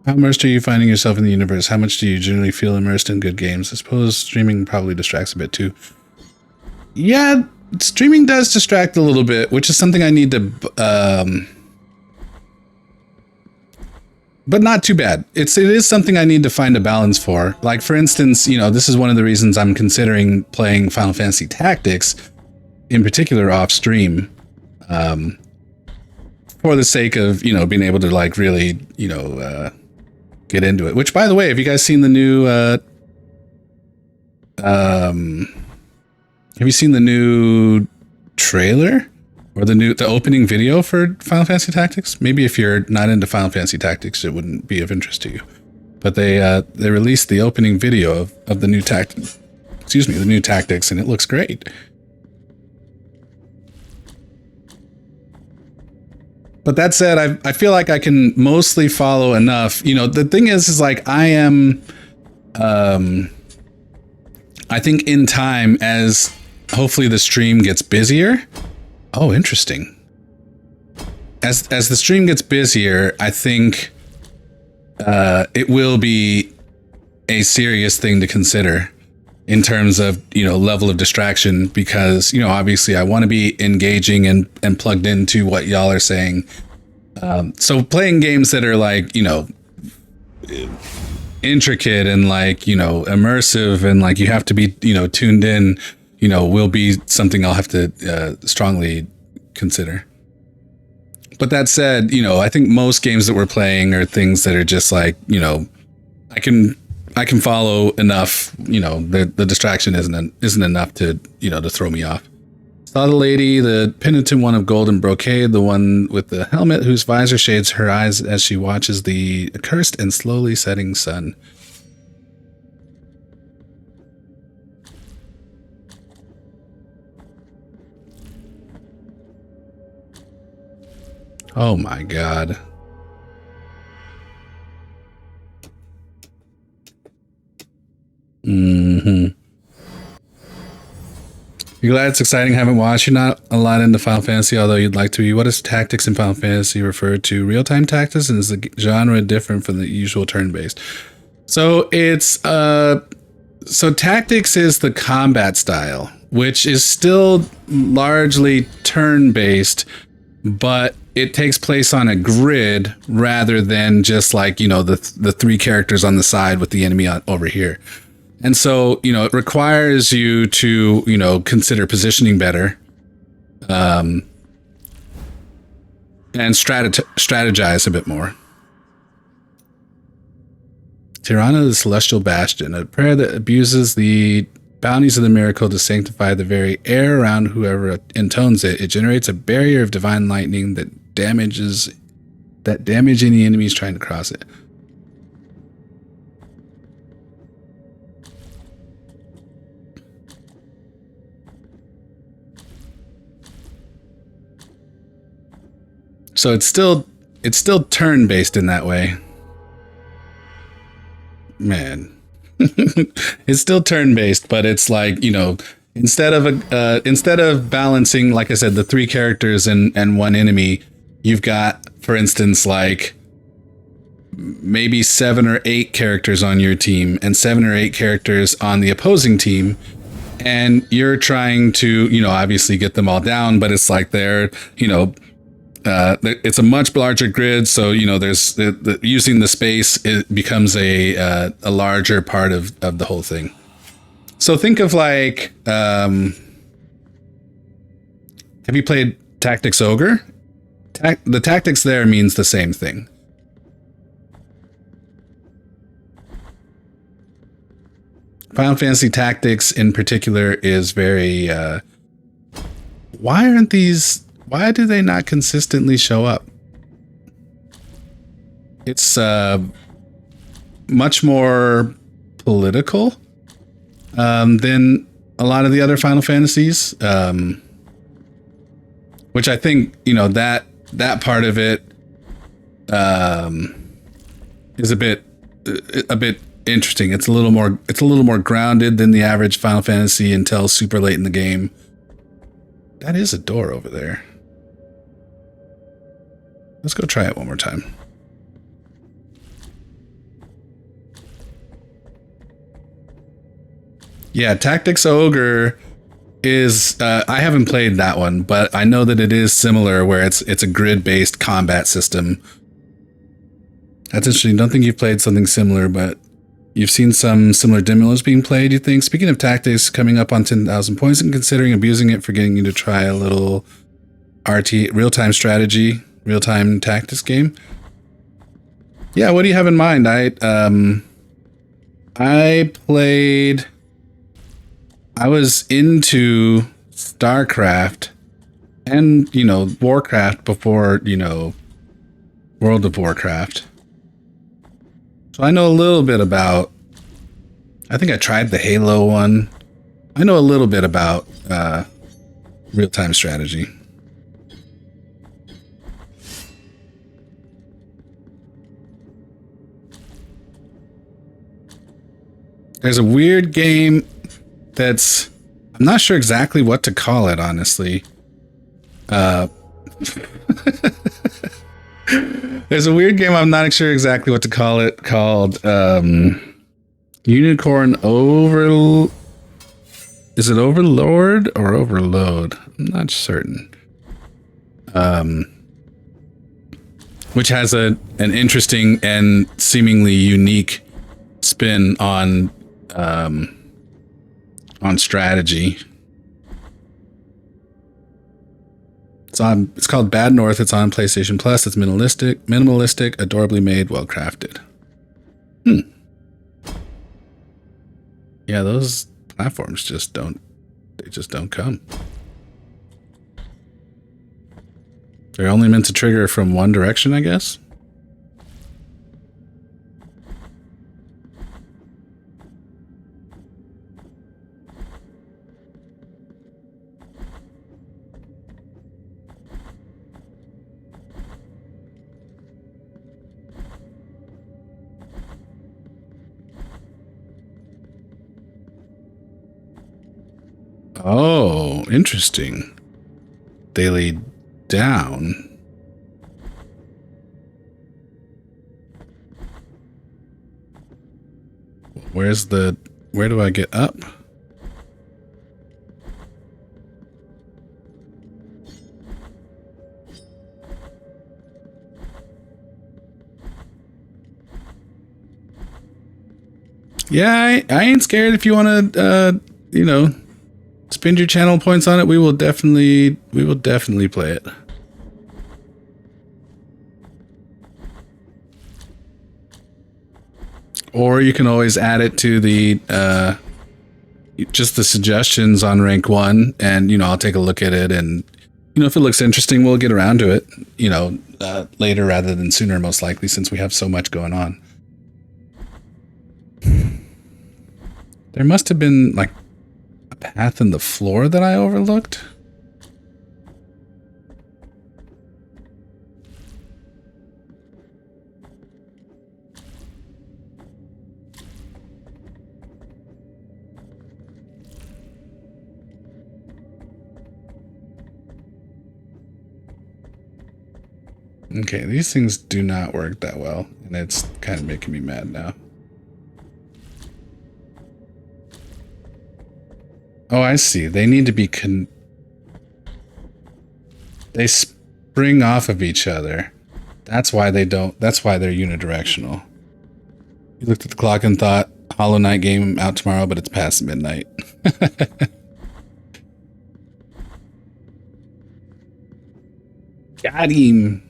How immersed are you finding yourself in the universe? How much do you generally feel immersed in good games? I suppose streaming probably distracts a bit too. Yeah, streaming does distract a little bit, which is something I need to... but not too bad. It is something I need to find a balance for. Like, for instance, you know, this is one of the reasons I'm considering playing Final Fantasy Tactics, in particular off stream. For the sake of, you know, being able to, like, really, you know... get into it. Which, by the way, have you guys seen the new have you seen the new trailer or the opening video for Final Fantasy Tactics? Maybe if you're not into Final Fantasy Tactics, it wouldn't be of interest to you. But they released the opening video of the new the new Tactics, and it looks great. But that said, I feel like I can mostly follow enough. You know, the thing is like I am, I think in time as hopefully the stream gets busier. Oh, interesting. As the stream gets busier, I think it will be a serious thing to consider in terms of, you know, level of distraction, because, you know, obviously I want to be engaging and plugged into what y'all are saying. So playing games that are like, you know, intricate and like, you know, immersive and like you have to be, you know, tuned in, you know, will be something I'll have to strongly consider. But that said, you know, I think most games that we're playing are things that are just like, you know, I can follow enough, you know, the distraction isn't enough to, you know, to throw me off. Saw the lady, the penitent one of golden brocade, the one with the helmet whose visor shades her eyes as she watches the accursed and slowly setting sun. Oh my god. Mm-hmm. You're glad it's exciting? Haven't watched. You're not a lot into Final Fantasy, although you'd like to be. What does tactics in Final Fantasy refer to? Real-time tactics, and is the genre different from the usual turn-based? So it's so tactics is the combat style, which is still largely turn-based, but it takes place on a grid rather than just like, you know, the three characters on the side with the enemy over here. And so, you know, it requires you to, you know, consider positioning better, and strategize a bit more. Tirana, the Celestial Bastion, a prayer that abuses the bounties of the miracle to sanctify the very air around whoever intones it. It generates a barrier of divine lightning that damage any enemies trying to cross it. So it's still turn-based in that way. Man. It's still turn-based, but it's like, you know, instead of balancing, like I said, the three characters and one enemy, you've got, for instance, like maybe 7 or 8 characters on your team and 7 or 8 characters on the opposing team. And you're trying to, you know, obviously get them all down, but it's like they're, you know, it's a much larger grid, so you know there's using the space, it becomes a larger part of the whole thing. So think of like, have you played Tactics Ogre? The tactics there means the same thing. Final Fantasy Tactics in particular is very. Why do they not consistently show up? It's much more political than a lot of the other Final Fantasies, which I think, you know, that part of it is a bit interesting. It's a little more grounded than the average Final Fantasy until super late in the game. That is a door over there. Let's go try it one more time. Yeah, Tactics Ogre is, I haven't played that one, but I know that it is similar where it's a grid-based combat system. That's interesting. Don't think you've played something similar, but you've seen some similar demos being played, you think? Speaking of tactics, coming up on 10,000 points and considering abusing it for getting you to try a little real-time strategy, real-time tactics game. Yeah, what do you have in mind? I was into StarCraft and, you know, Warcraft before, you know, World of Warcraft. So I know a little bit about, I think I tried the Halo one. I know a little bit about real-time strategy. There's a weird game that's, I'm not sure exactly what to call it, honestly. There's a weird game I'm not sure exactly what to call it, called Unicorn Overlord. Is it Overlord or Overload? I'm not certain. Which has an interesting and seemingly unique spin on strategy. It's called Bad North. It's on PlayStation Plus. It's minimalistic, adorably made, well crafted. Yeah, those platforms just don't come. They're only meant to trigger from one direction, I guess. Oh, interesting. They lead down. Where do I get up? Yeah, I ain't scared. If you want to, spend your channel points on it, we will definitely play it. Or you can always add it to the just the suggestions on rank 1, and I'll take a look at it, and if it looks interesting, we'll get around to it, later rather than sooner, most likely, since we have so much going on. There must have been like a path in the floor that I overlooked. Okay, these things do not work that well, and it's kind of making me mad now. Oh, I see. They need to be they spring off of each other. That's why they're unidirectional. You looked at the clock and thought, Hollow Knight game out tomorrow, but it's past midnight. Got him.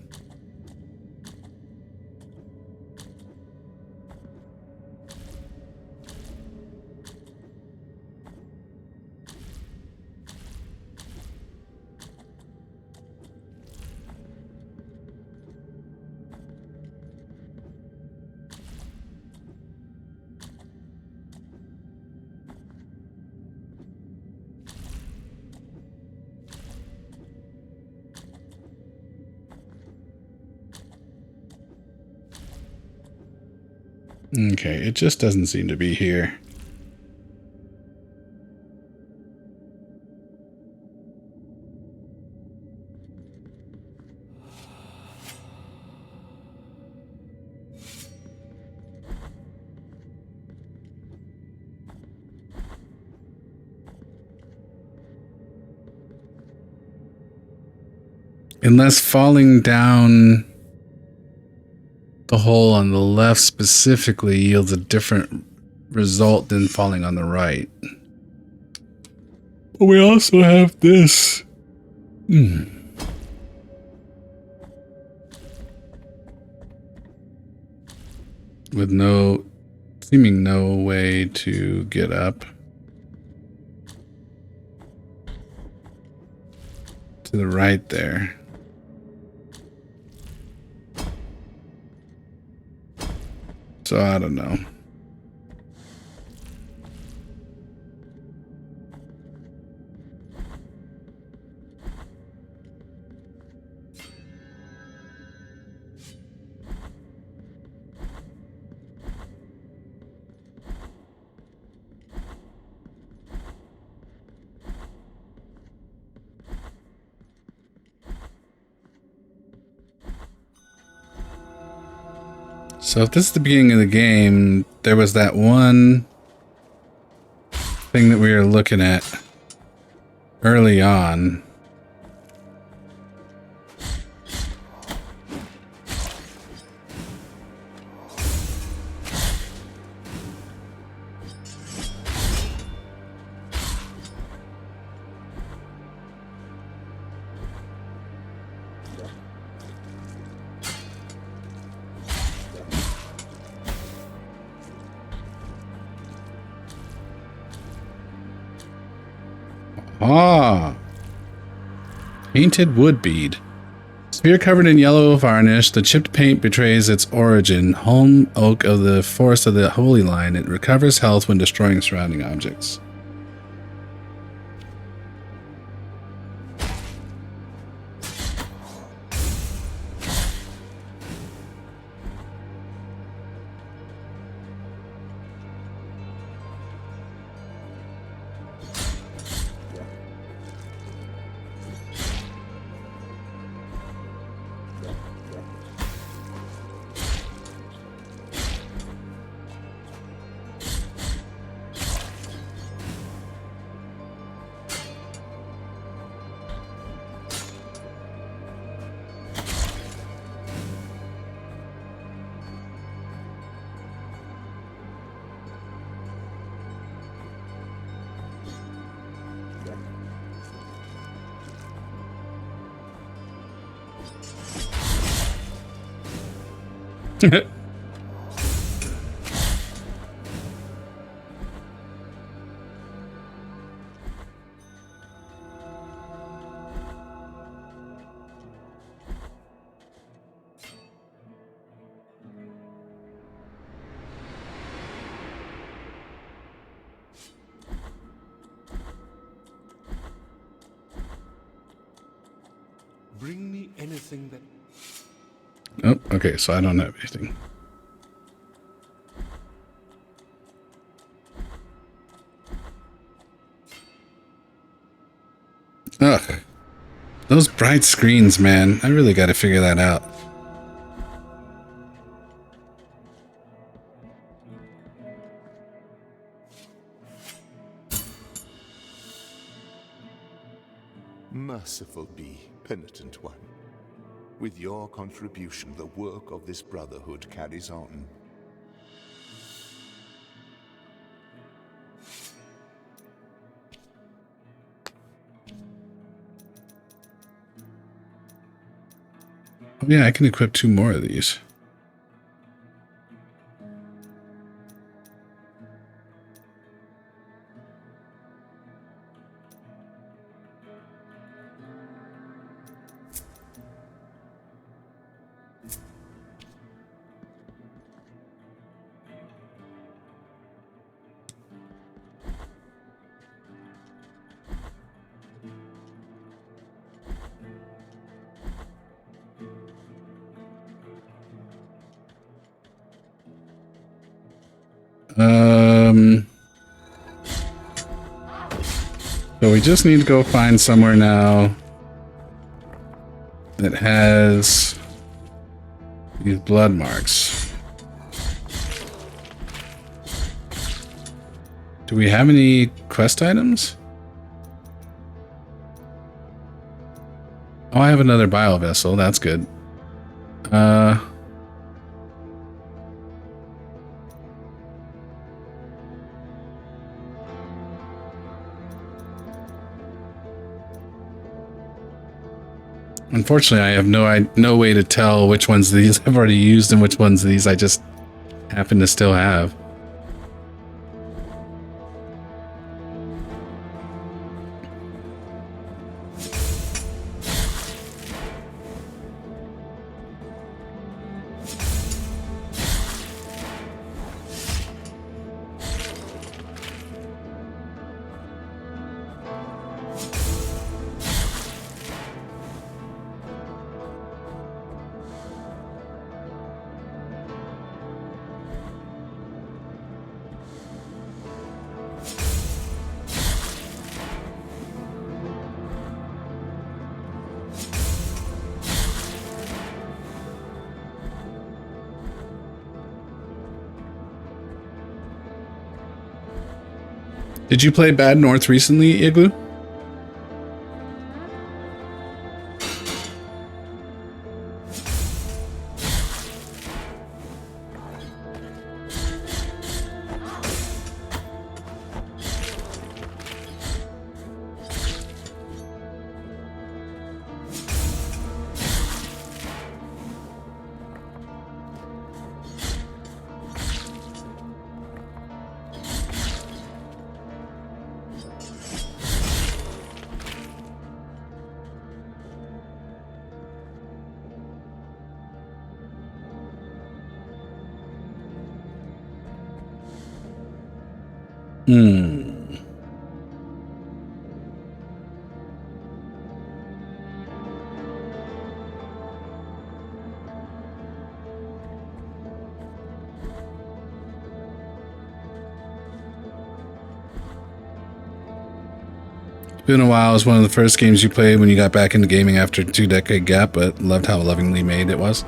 Okay, it just doesn't seem to be here. Unless falling down the hole on the left specifically yields a different result than falling on the right. But we also have this. With no way to get up to the right there. So I don't know. So if this is the beginning of the game, there was that one thing that we were looking at early on. Ah, painted wood bead. Sphere covered in yellow varnish, the chipped paint betrays its origin. Home oak of the forest of the Holy Line. It recovers health when destroying surrounding objects. Bring me anything that... Oh, okay, so I don't have anything. Ugh. Those bright screens, man. I really got to figure that out. Merciful be, penitent one. With your contribution, the work of this brotherhood carries on. Oh yeah, I can equip 2 more of these. So we just need to go find somewhere now that has these blood marks. Do we have any quest items? Oh, I have another bio vessel. That's good. Unfortunately, I have no way to tell which ones of these I've already used and which ones of these I just happen to still have. Did you play Bad North recently, Igloo? Been a while. It was one of the first games you played when you got back into gaming after a 2-decade gap, but loved how lovingly made it was.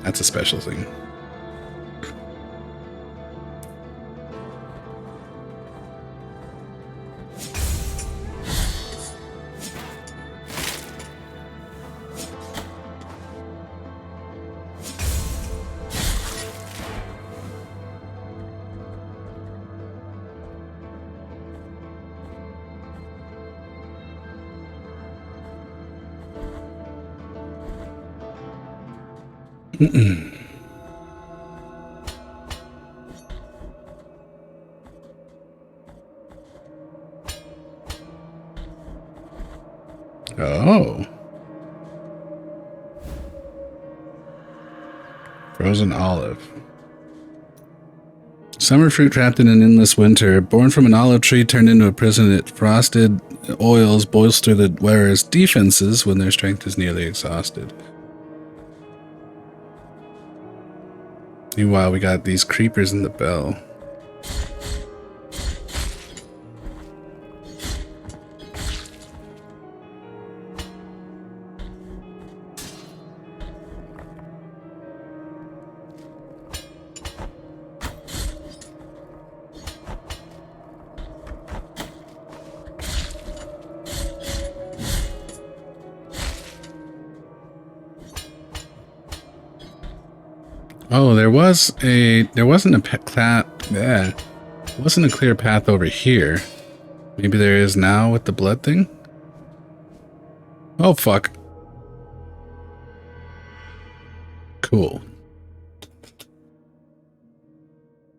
That's a special thing. Oh. Frozen olive. Summer fruit trapped in an endless winter. Born from an olive tree turned into a prison, it frosted oils bolster the wearer's defenses when their strength is nearly exhausted. Meanwhile, we got these creepers in the bell. Oh, there wasn't a path. Yeah, wasn't a clear path over here. Maybe there is now with the blood thing. Oh fuck. Cool.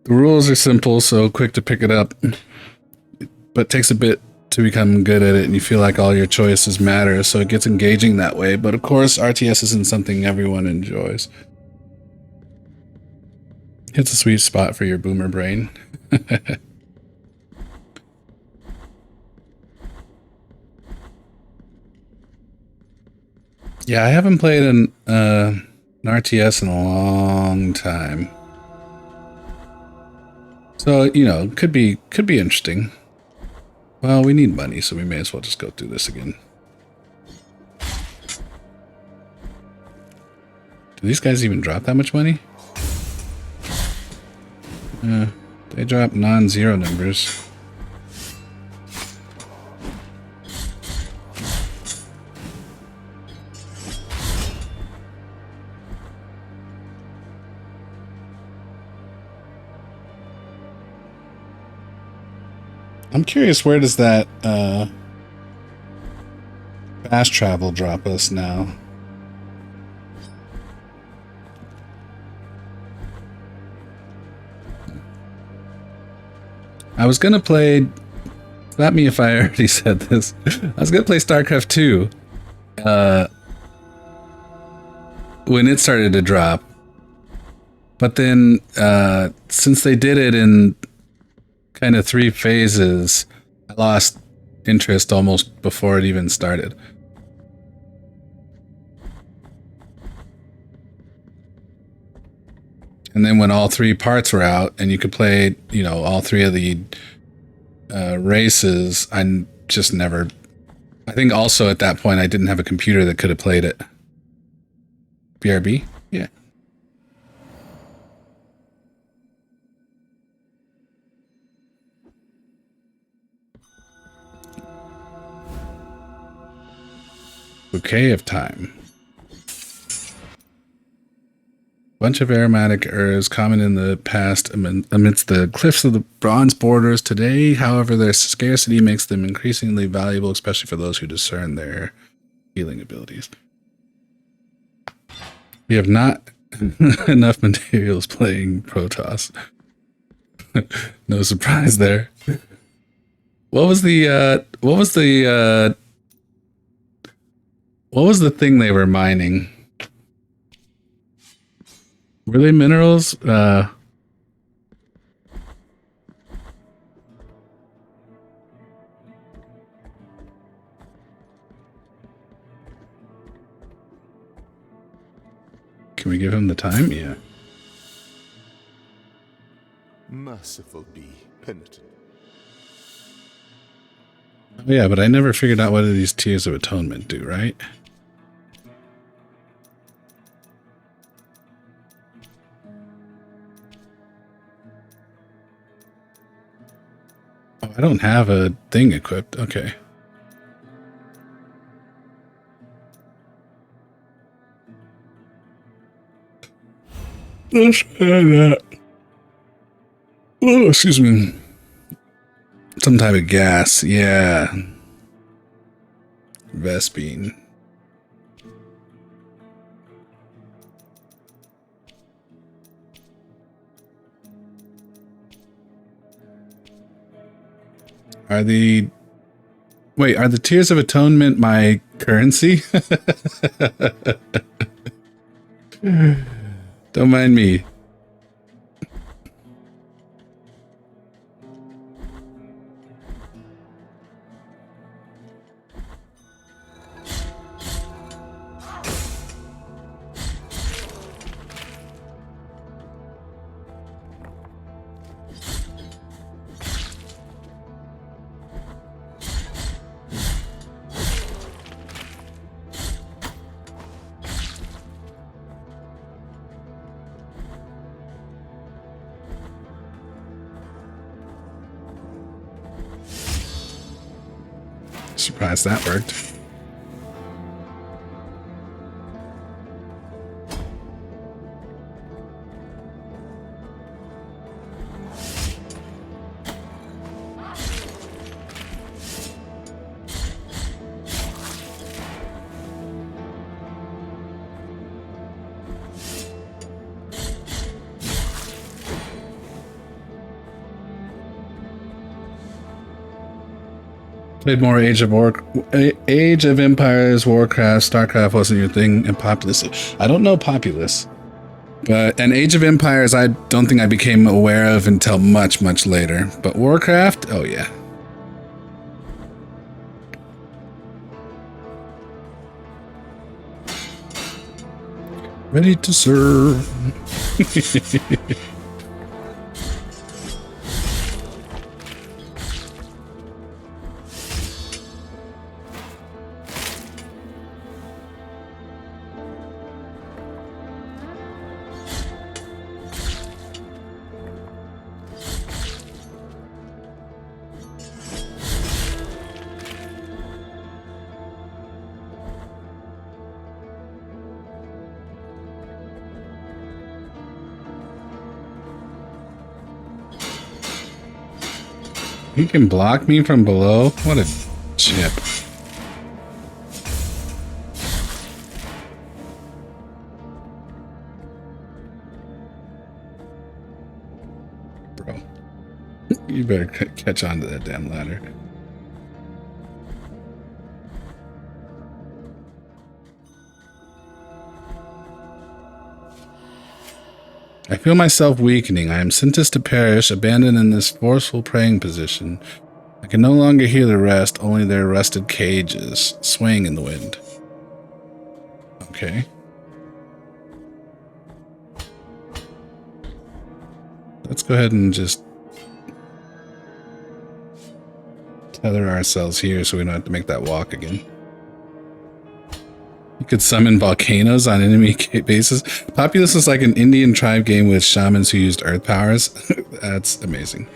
The rules are simple, so quick to pick it up, but takes a bit to become good at it, and you feel like all your choices matter, so it gets engaging that way. But of course, RTS isn't something everyone enjoys. It's a sweet spot for your boomer brain. Yeah, I haven't played an RTS in a long time. So, you know, could be interesting. Well, we need money, so we may as well just go through this again. Do these guys even drop that much money? They drop non-zero numbers. I'm curious, where does that fast travel drop us now? I was gonna play, slap me if I already said this, I was gonna play StarCraft 2 when it started to drop, but then since they did it in kind of 3 phases, I lost interest almost before it even started. And then when all 3 parts were out and you could play, you know, all 3 of the races, I just never... I think also at that point I didn't have a computer that could have played it. BRB? Yeah. Bouquet of Time. Bunch of aromatic herbs common in the past amidst the cliffs of the bronze borders. Today, however, their scarcity makes them increasingly valuable, especially for those who discern their healing abilities. We have not enough materials playing Protoss. No surprise there. What was the thing they were mining? Were they minerals? Can we give him the time? Yeah. Merciful be penitent. Oh, yeah, but I never figured out what do these Tears of Atonement do, right? Oh, I don't have a thing equipped. Okay. Let's try that. Oh, excuse me. Some type of gas. Yeah. Vespine. Are the Tears of Atonement my currency? Don't mind me. Surprised that worked. Played more Age of Empires, Warcraft, Starcraft wasn't your thing, and Populous. I don't know Populous, but an Age of Empires I don't think I became aware of until much, much later. But Warcraft, oh yeah. Ready to serve. He can block me from below? What a chip. Bro. You better catch on to that damn ladder. I feel myself weakening. I am sentenced to perish, abandoned in this forceful praying position. I can no longer hear the rest, only their rusted cages swaying in the wind. Okay. Let's go ahead and just tether ourselves here so we don't have to make that walk again. You could summon volcanoes on enemy bases. Populous is like an Indian tribe game with shamans who used earth powers. That's amazing.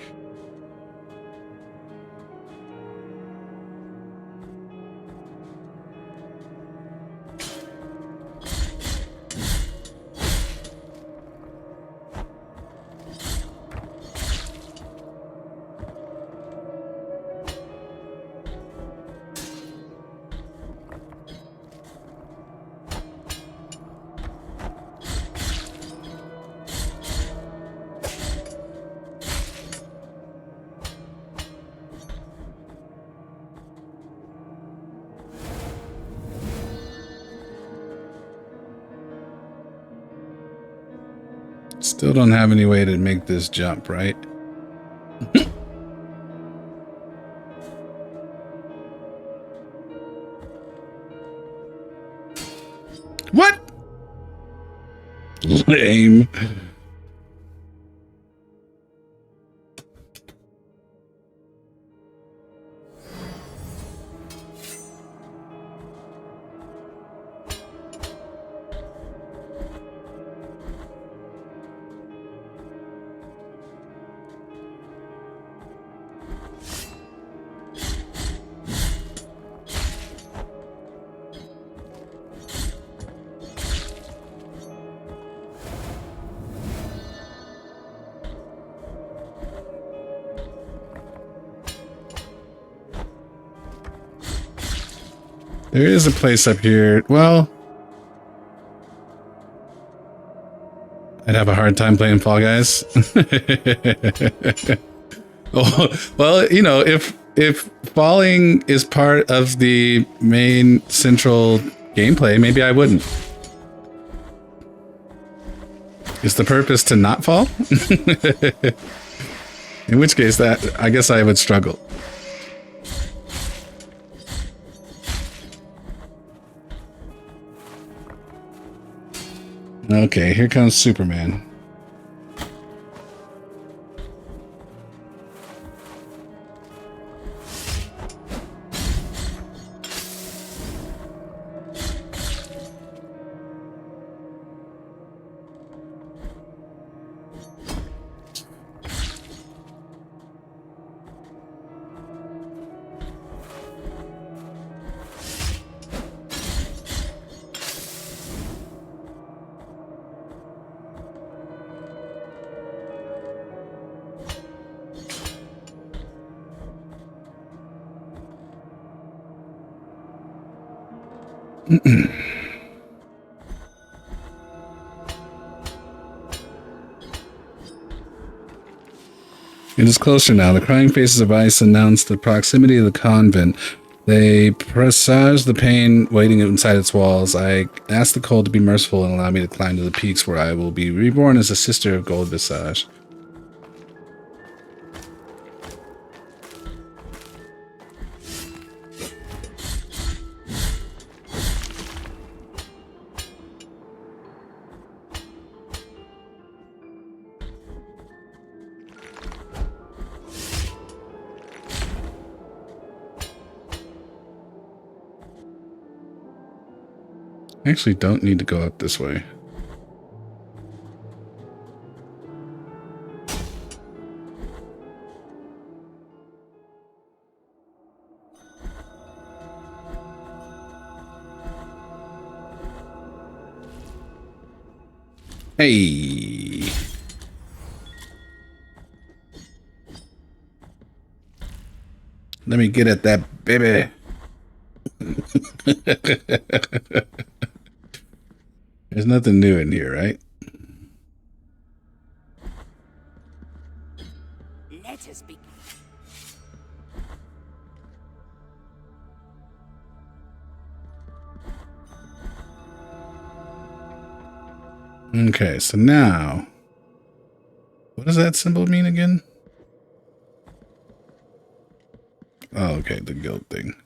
Still don't have any way to make this jump, right? What? Lame. There is a place up here. Well, I'd have a hard time playing Fall Guys. Oh, well, you know, if falling is part of the main central gameplay, maybe I wouldn't. Is the purpose to not fall? In which case, that I guess I would struggle. Okay, here comes Superman. It is closer now. The crying faces of ice announce the proximity of the convent. They presage the pain waiting inside its walls. I ask the cold to be merciful and allow me to climb to the peaks where I will be reborn as a sister of gold visage. I actually don't need to go up this way. Hey. Let me get at that baby. There's nothing new in here, right? Let us begin. Okay, so now, what does that symbol mean again? Oh, okay, the guild thing.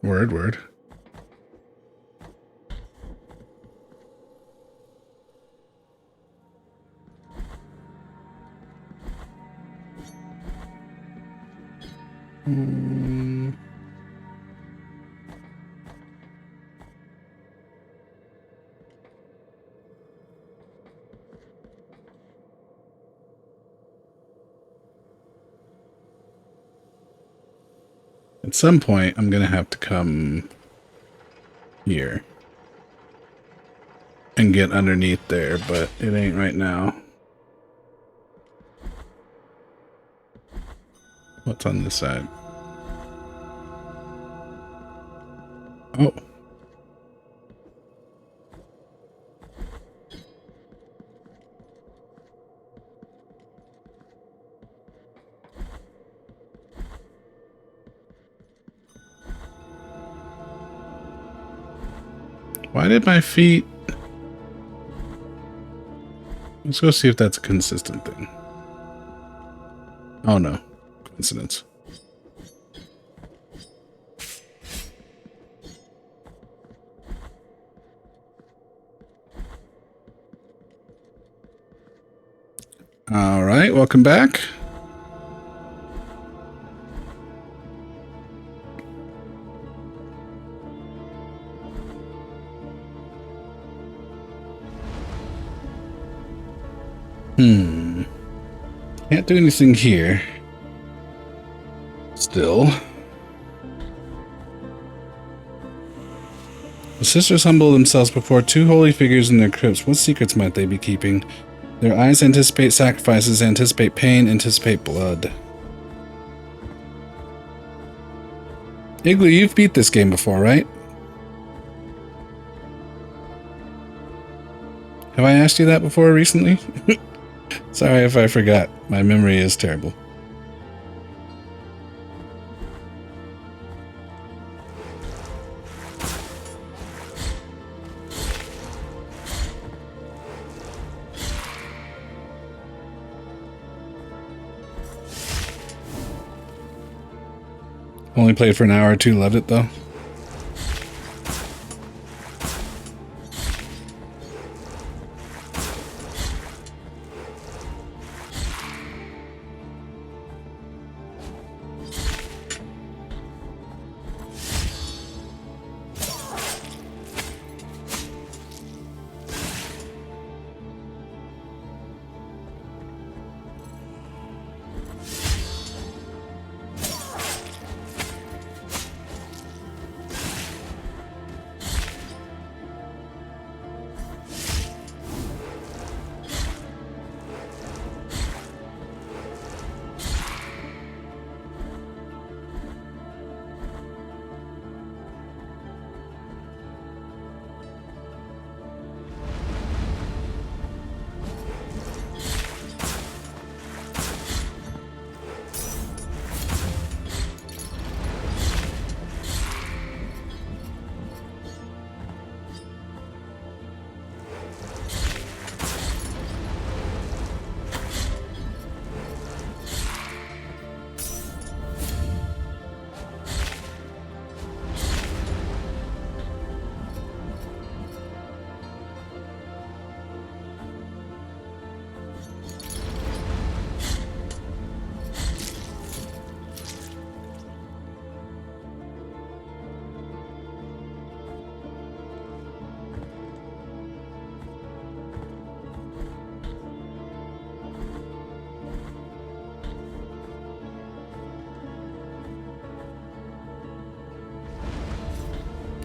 Word. At some point, I'm going to have to come here and get underneath there, but it ain't right now. What's on this side? Oh. Why did my feet... Let's go see if that's a consistent thing. Oh no. Coincidence. Alright, welcome back. Can't do anything here. Still. The sisters humble themselves before two holy figures in their crypts. What secrets might they be keeping? Their eyes anticipate sacrifices, anticipate pain, anticipate blood. Igloo, you've beat this game before, right? Have I asked you that before recently? Sorry if I forgot. My memory is terrible. Only played for an hour or two, loved it though.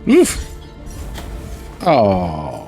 Oof. Oh.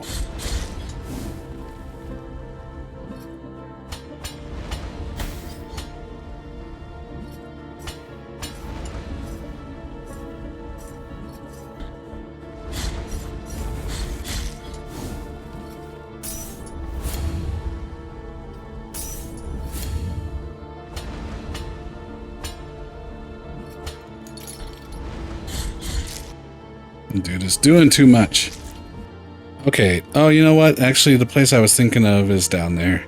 Dude, it's doing too much. Okay. Oh, you know what? Actually, the place I was thinking of is down there.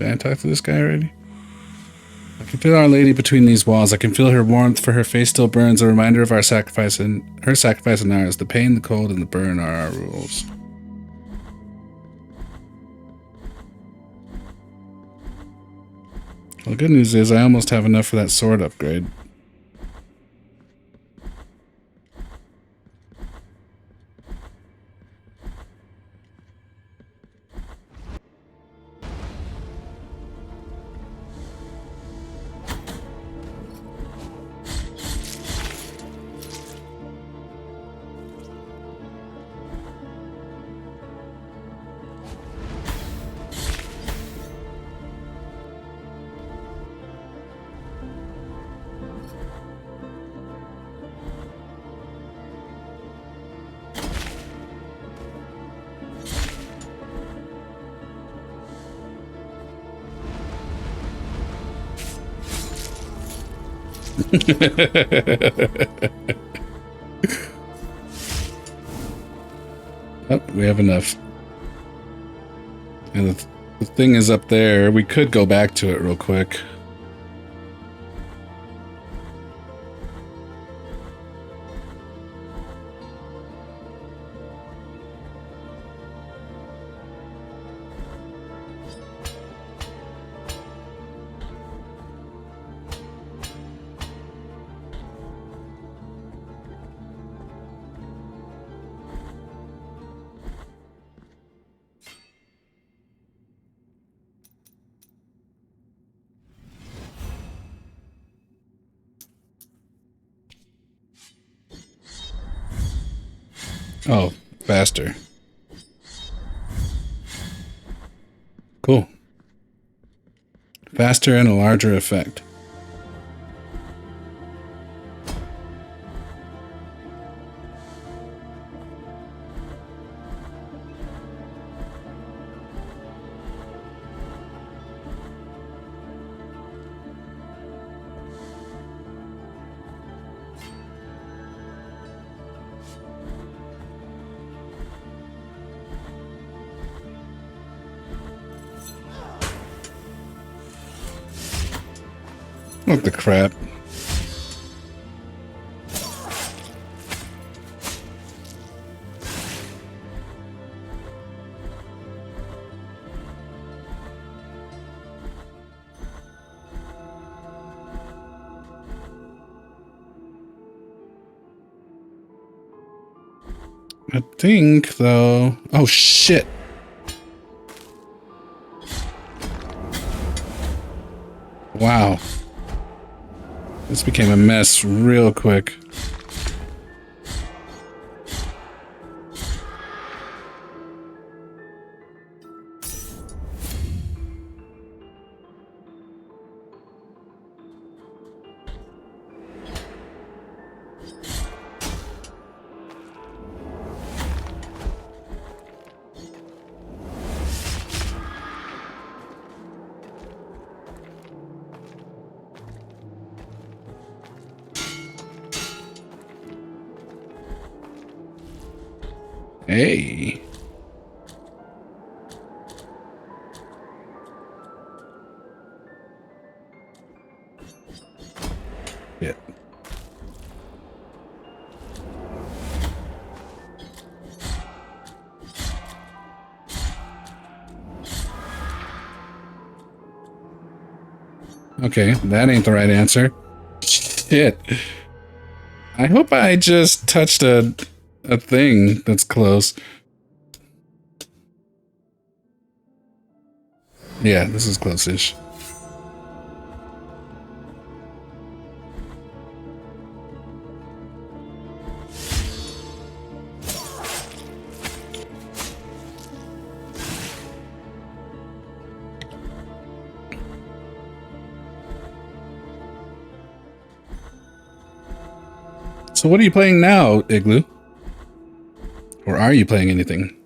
Did I talk to this guy already? I can feel Our Lady between these walls. I can feel her warmth, for her face still burns, a reminder of our sacrifice and her sacrifice and ours. The pain, the cold, and the burn are our rules. Well, the good news is I almost have enough for that sword upgrade. Oh, we have enough. And the thing is up there. We could go back to it real quick. Oh, faster. Cool. Faster and a larger effect. What the crap? I think, though... Oh, shit! Wow. This became a mess real quick. Hey. Yeah. Okay, that ain't the right answer. Shit. I hope I just touched a thing that's close. Yeah, this is close-ish. So what are you playing now, Igloo? Or are you playing anything?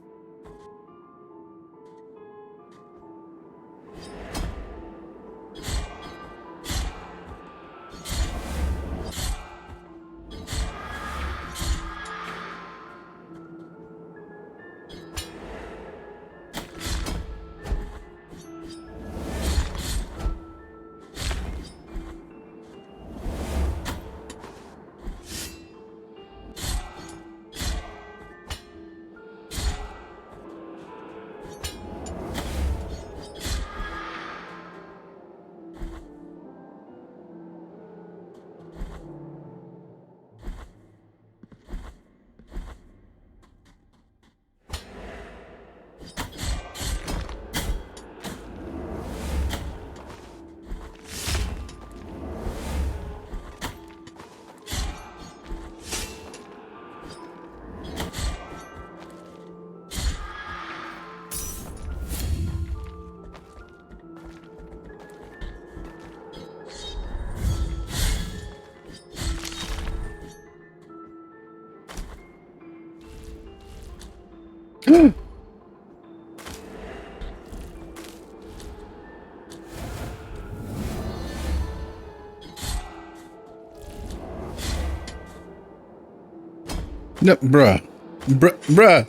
No, bruh. Bruh.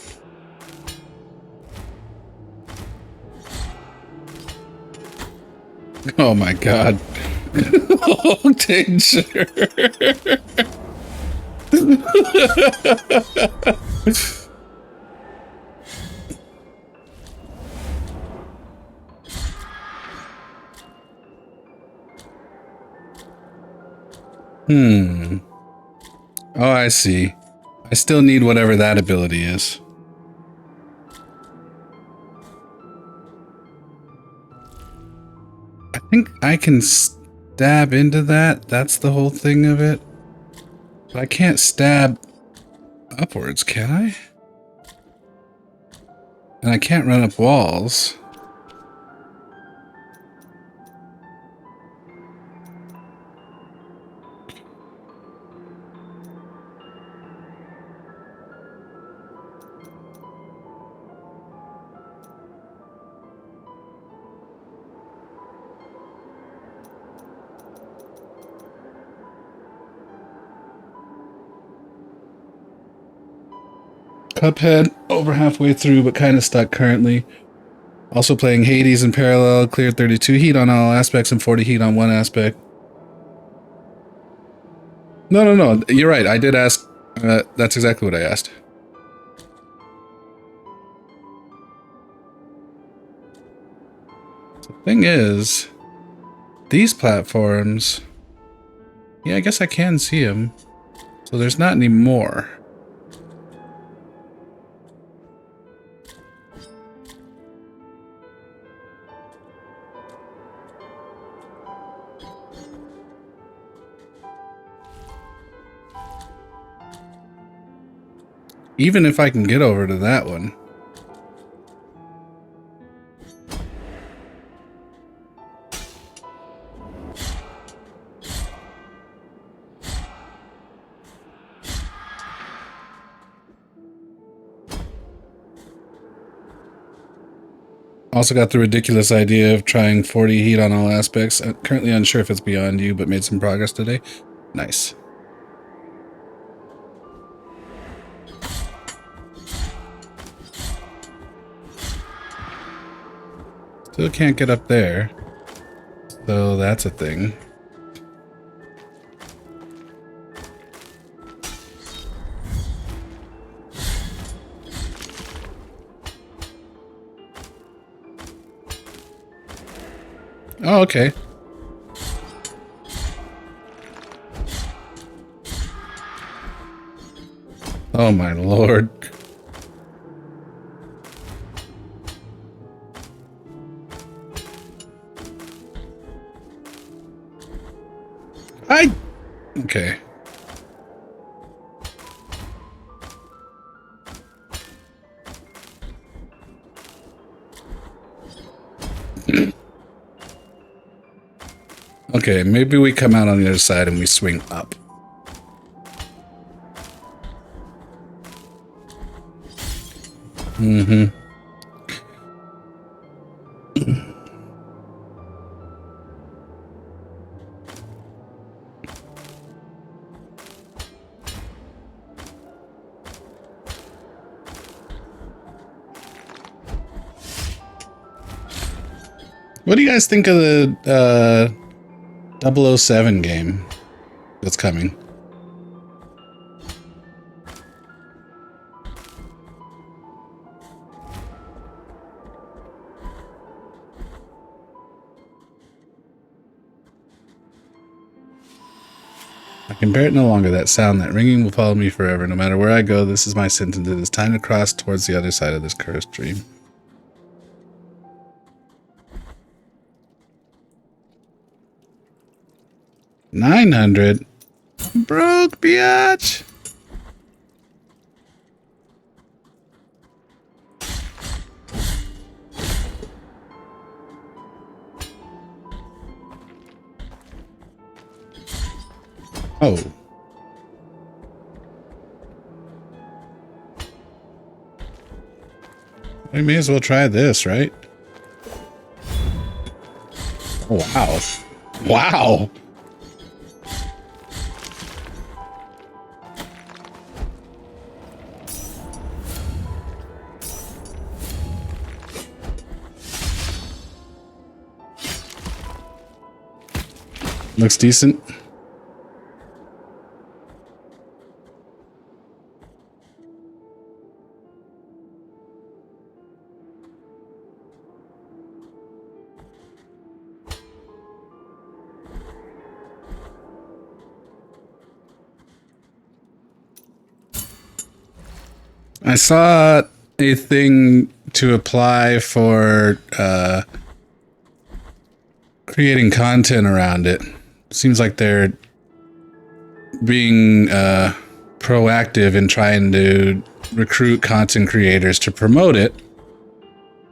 Oh my god. Oh, danger. Oh, I see. I still need whatever that ability is. I think I can stab into that. That's the whole thing of it. But I can't stab upwards, can I? And I can't run up walls. Cuphead, over halfway through, but kind of stuck currently. Also playing Hades in parallel, cleared 32 heat on all aspects and 40 heat on one aspect. No, you're right. I did ask. That's exactly what I asked. The thing is, these platforms... Yeah, I guess I can see them. So there's not any more. Even if I can get over to that one. Also got the ridiculous idea of trying 40 heat on all aspects. I'm currently unsure if it's beyond you, but made some progress today. Nice. Still can't get up there. So that's a thing. Oh, okay. Oh my lord. Okay. Okay, maybe we come out on the other side and we swing up. Mm-hmm. What do you guys think of the 007 game that's coming? I can bear it no longer. That sound, that ringing will follow me forever. No matter where I go, this is my sentence. It is time to cross towards the other side of this cursed dream. $900? Broke, biatch! Oh. We may as well try this, right? Oh, wow. Wow! Looks decent. I saw a thing to apply for creating content around it. Seems like they're being proactive in trying to recruit content creators to promote it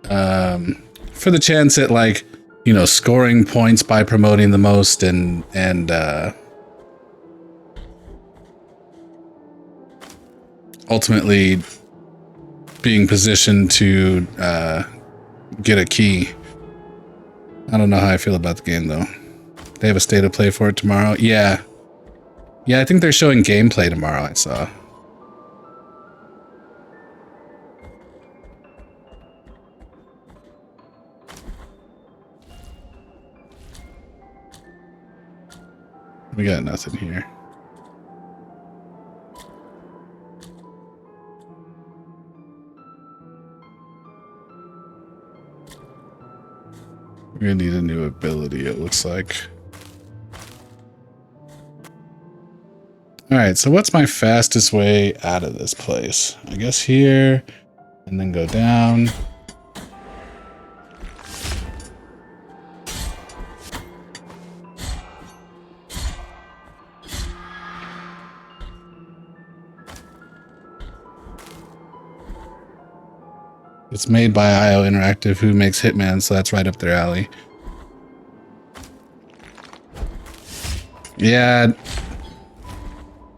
for the chance at, like, you know, scoring points by promoting the most and ultimately being positioned to get a key. I don't know how I feel about the game, though. They have a state of play for it tomorrow? Yeah. Yeah, I think they're showing gameplay tomorrow, I saw. We got nothing here. We're gonna need a new ability, it looks like. Alright, so what's my fastest way out of this place? I guess here, and then go down. It's made by IO Interactive, who makes Hitman, so that's right up their alley. Yeah,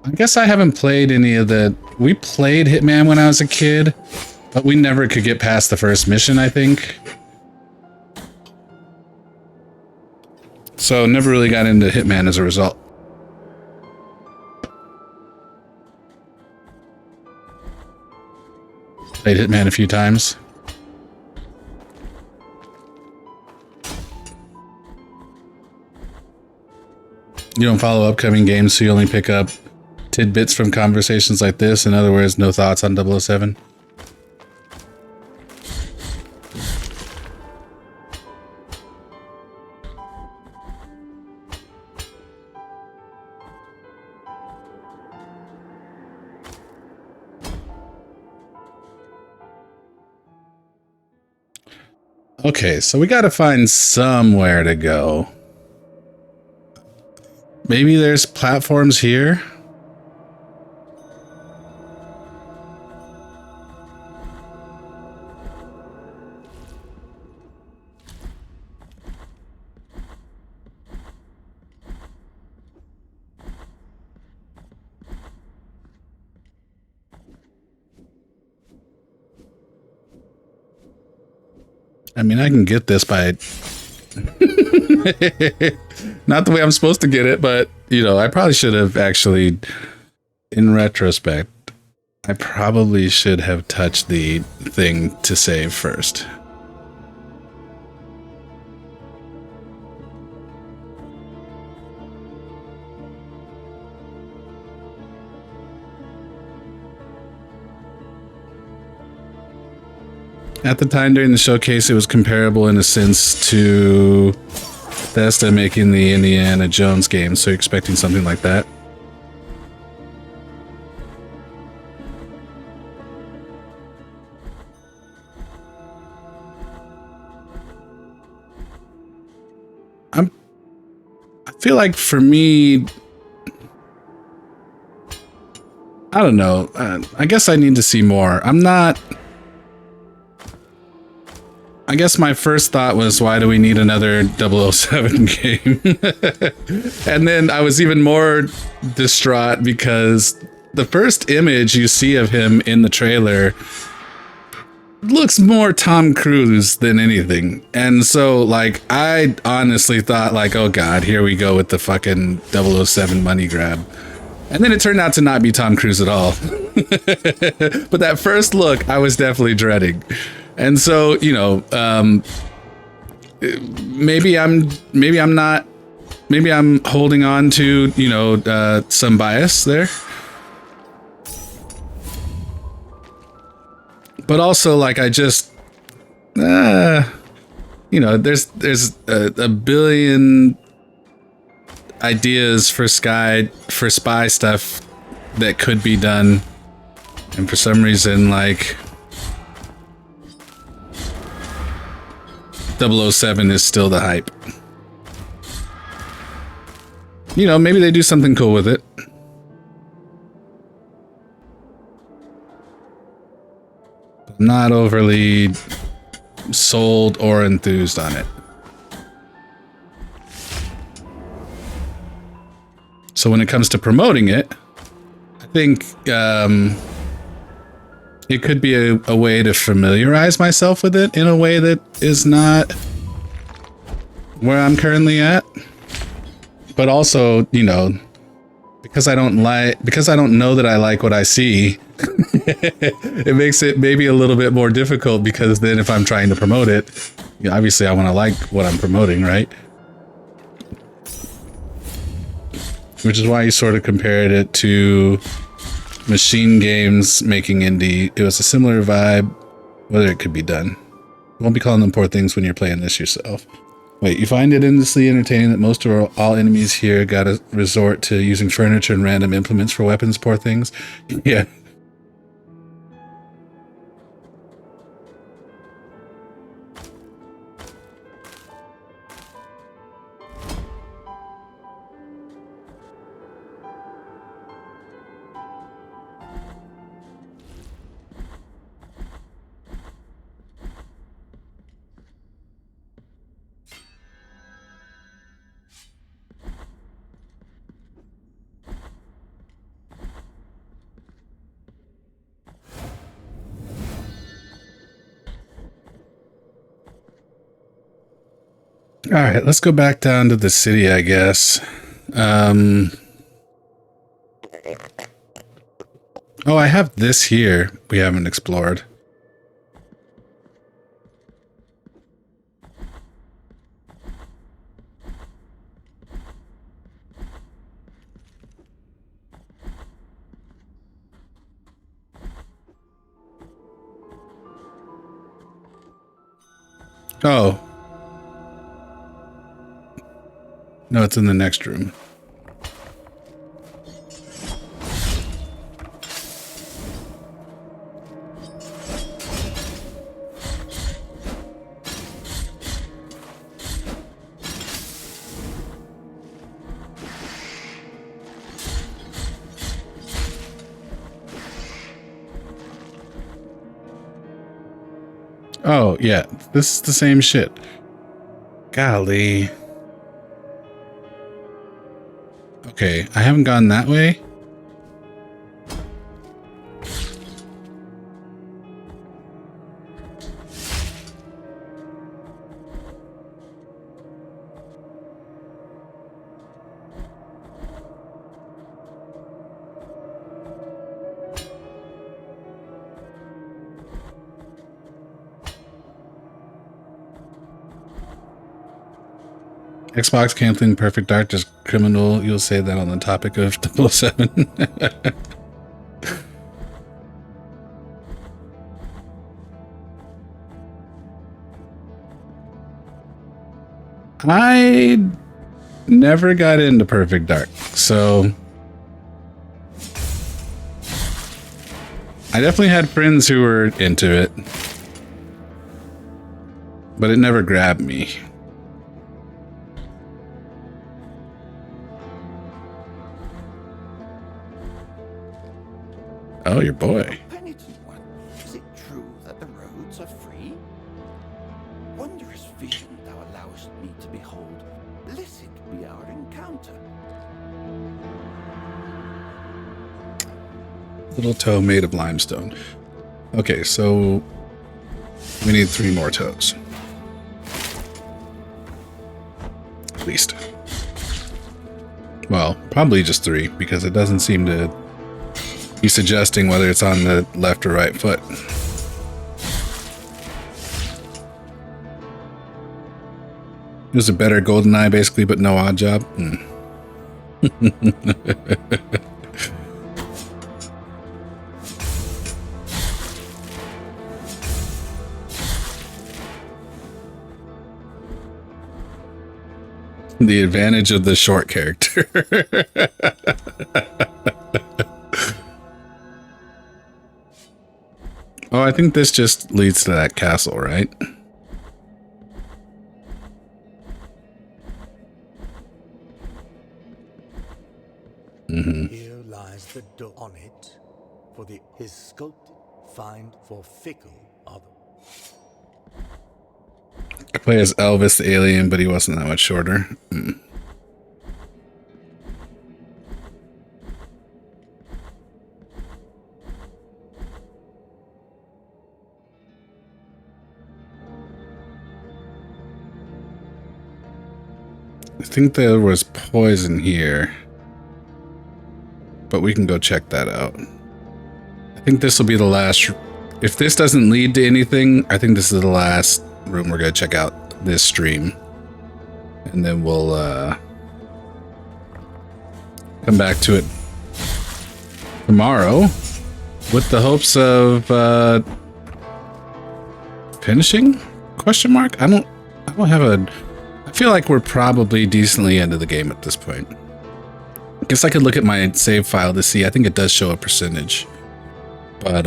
I guess I haven't played any of the... We played Hitman when I was a kid, but we never could get past the first mission, I think. So never really got into Hitman as a result. Played Hitman a few times. You don't follow upcoming games, so you only pick up tidbits from conversations like this. In other words, no thoughts on 007. Okay, so we got to find somewhere to go. Maybe there's platforms here. I mean, I can get this by... Not the way I'm supposed to get it, but, you know, I probably should have actually, in retrospect, I probably should have touched the thing to save first. At the time during the showcase, it was comparable in a sense to Bethesda making the Indiana Jones game, so you're expecting something like that. I feel like for me, I don't know. I guess I need to see more. I guess my first thought was, why do we need another 007 game? And then I was even more distraught because the first image you see of him in the trailer looks more Tom Cruise than anything. And so, like, I honestly thought, like, oh god, here we go with the fucking 007 money grab. And then it turned out to not be Tom Cruise at all. But that first look, I was definitely dreading. And so, you know, maybe I'm holding on to, you know, some bias there. But also, like, I just, you know, there's a billion ideas for spy stuff that could be done, and for some reason, like, 007 is still the hype. You know, maybe they do something cool with it. Not overly sold or enthused on it. So when it comes to promoting it, I think it could be a way to familiarize myself with it in a way that is not where I'm currently at. But also, you know, because I don't know that I like what I see, it makes it maybe a little bit more difficult, because then if I'm trying to promote it, you know, obviously I want to like what I'm promoting, right? Which is why you sort of compared it to Machine Games making indie. It was a similar vibe, whether it could be done. Won't be calling them poor things when you're playing this yourself. Wait, you find it endlessly entertaining that most or all enemies here gotta resort to using furniture and random implements for weapons, poor things? Yeah. All right, let's go back down to the city, I guess. Oh, I have this here we haven't explored. Oh. No, it's in the next room. Oh, yeah. This is the same shit. Golly. Okay, I haven't gone that way. Xbox canceling Perfect Dark, just criminal. You'll say that on the topic of 007. I never got into Perfect Dark, so I definitely had friends who were into it, but it never grabbed me. Oh, your boy. Penitent one, is it true that the roads are free? Wondrous vision thou allowest me to behold. Blessed be our encounter. Little toe made of limestone. Okay, so We need 3 more toes. At least. Well, probably just 3, because it doesn't seem to be suggesting whether it's on the left or right foot. It was a better GoldenEye, basically, but no odd job. The advantage of the short character. Oh, I think this just leads to that castle, right? Here lies the door on it, for his sculpted find for fickle other. I play as Elvis the alien, but he wasn't that much shorter. I think there was poison here, but we can go check that out. I think this will be the last. If this doesn't lead to anything, I think this is the last room we're going to check out this stream. And then we'll come back to it tomorrow with the hopes of finishing? Question mark? I don't have a... I feel like we're probably decently into the game at this point. I guess I could look at my save file to see. I think it does show a percentage. But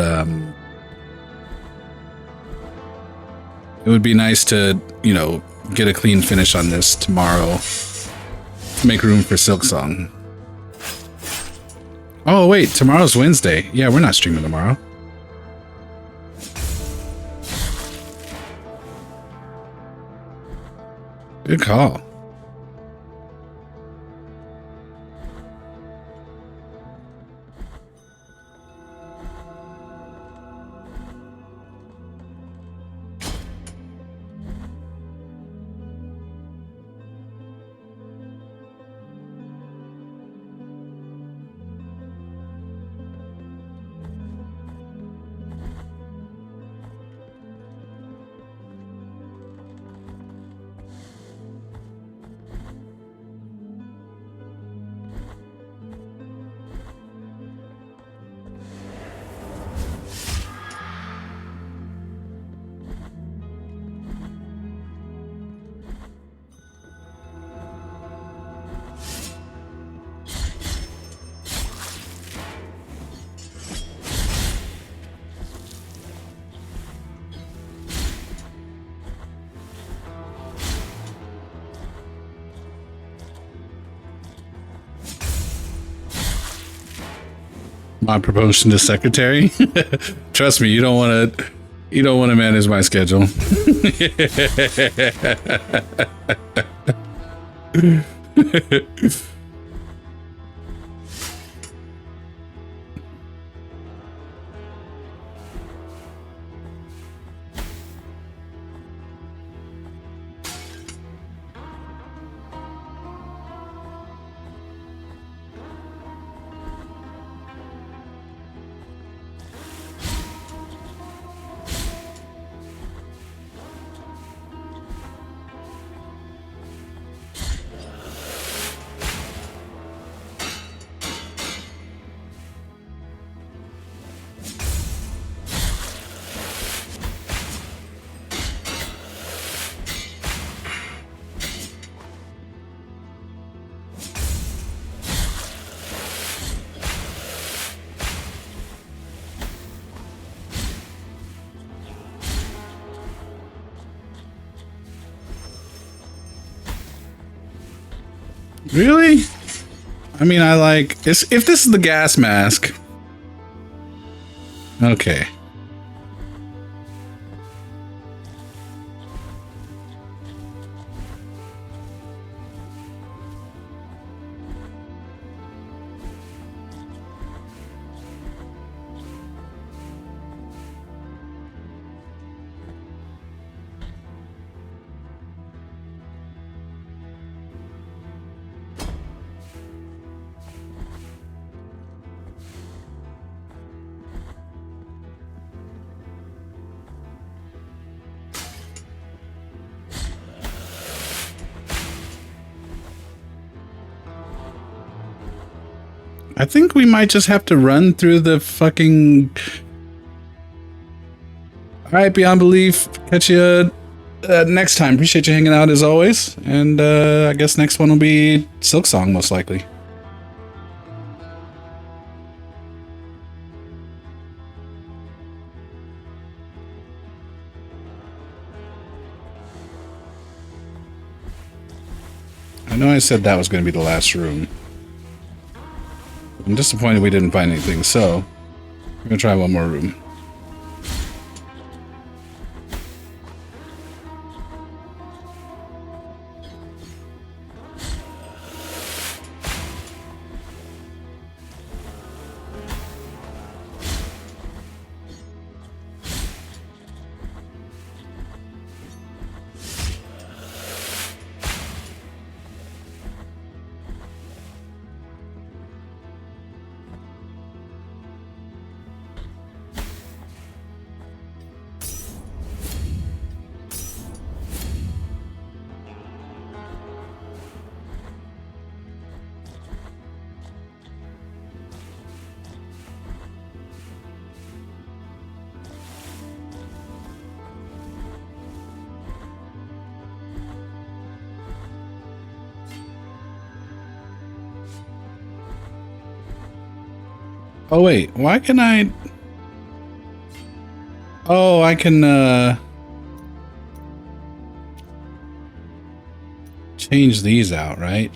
it would be nice to, you know, get a clean finish on this tomorrow to make room for Silksong. Oh, wait, tomorrow's Wednesday. Yeah, we're not streaming tomorrow. Good call. My promotion to secretary. Trust me, you don't want to manage my schedule. Really? I mean, I like this. If this is the gas mask. Okay. I think we might just have to run through the fucking... Alright, Beyond Belief. Catch you next time. Appreciate you hanging out as always. And I guess next one will be Silksong, most likely. I know I said that was going to be the last room. I'm disappointed we didn't find anything, so we're going to try one more room. Oh wait, why can I... Oh, I can change these out, right?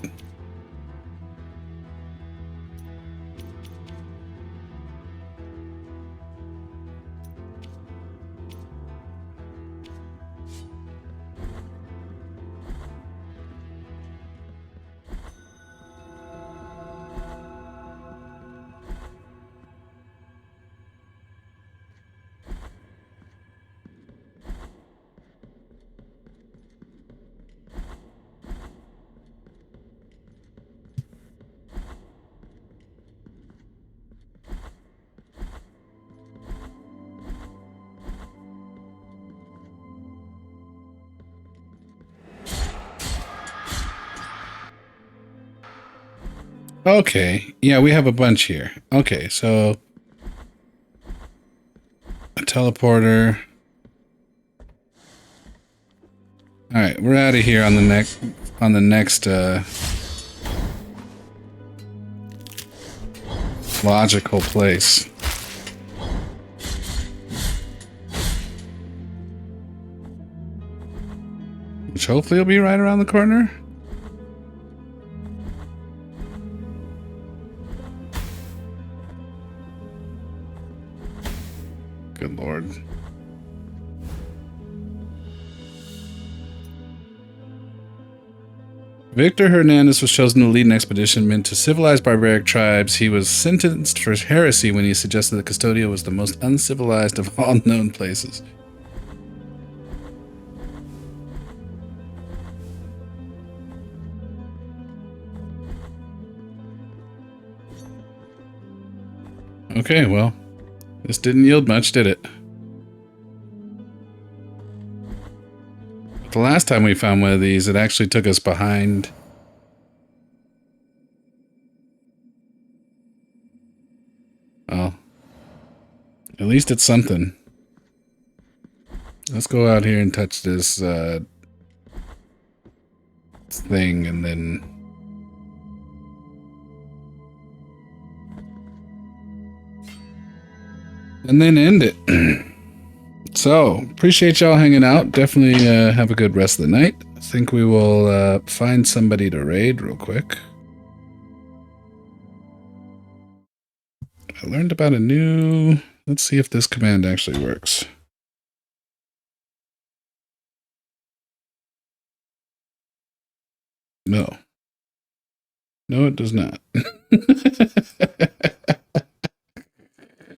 Okay, yeah, we have a bunch here. Okay, so a teleporter. All right, we're out of here on the next logical place. Which hopefully will be right around the corner. Good lord. Victor Hernandez was chosen to lead an expedition meant to civilize barbaric tribes. He was sentenced for heresy when he suggested that Custodia was the most uncivilized of all known places. Okay, well, this didn't yield much, did it? The last time we found one of these, it actually took us behind. Well, at least it's something. Let's go out here and touch this thing and then... and then end it. So, appreciate y'all hanging out. Definitely have a good rest of the night. I think we will find somebody to raid real quick. I learned about a new... Let's see if this command actually works. No. No, it does not.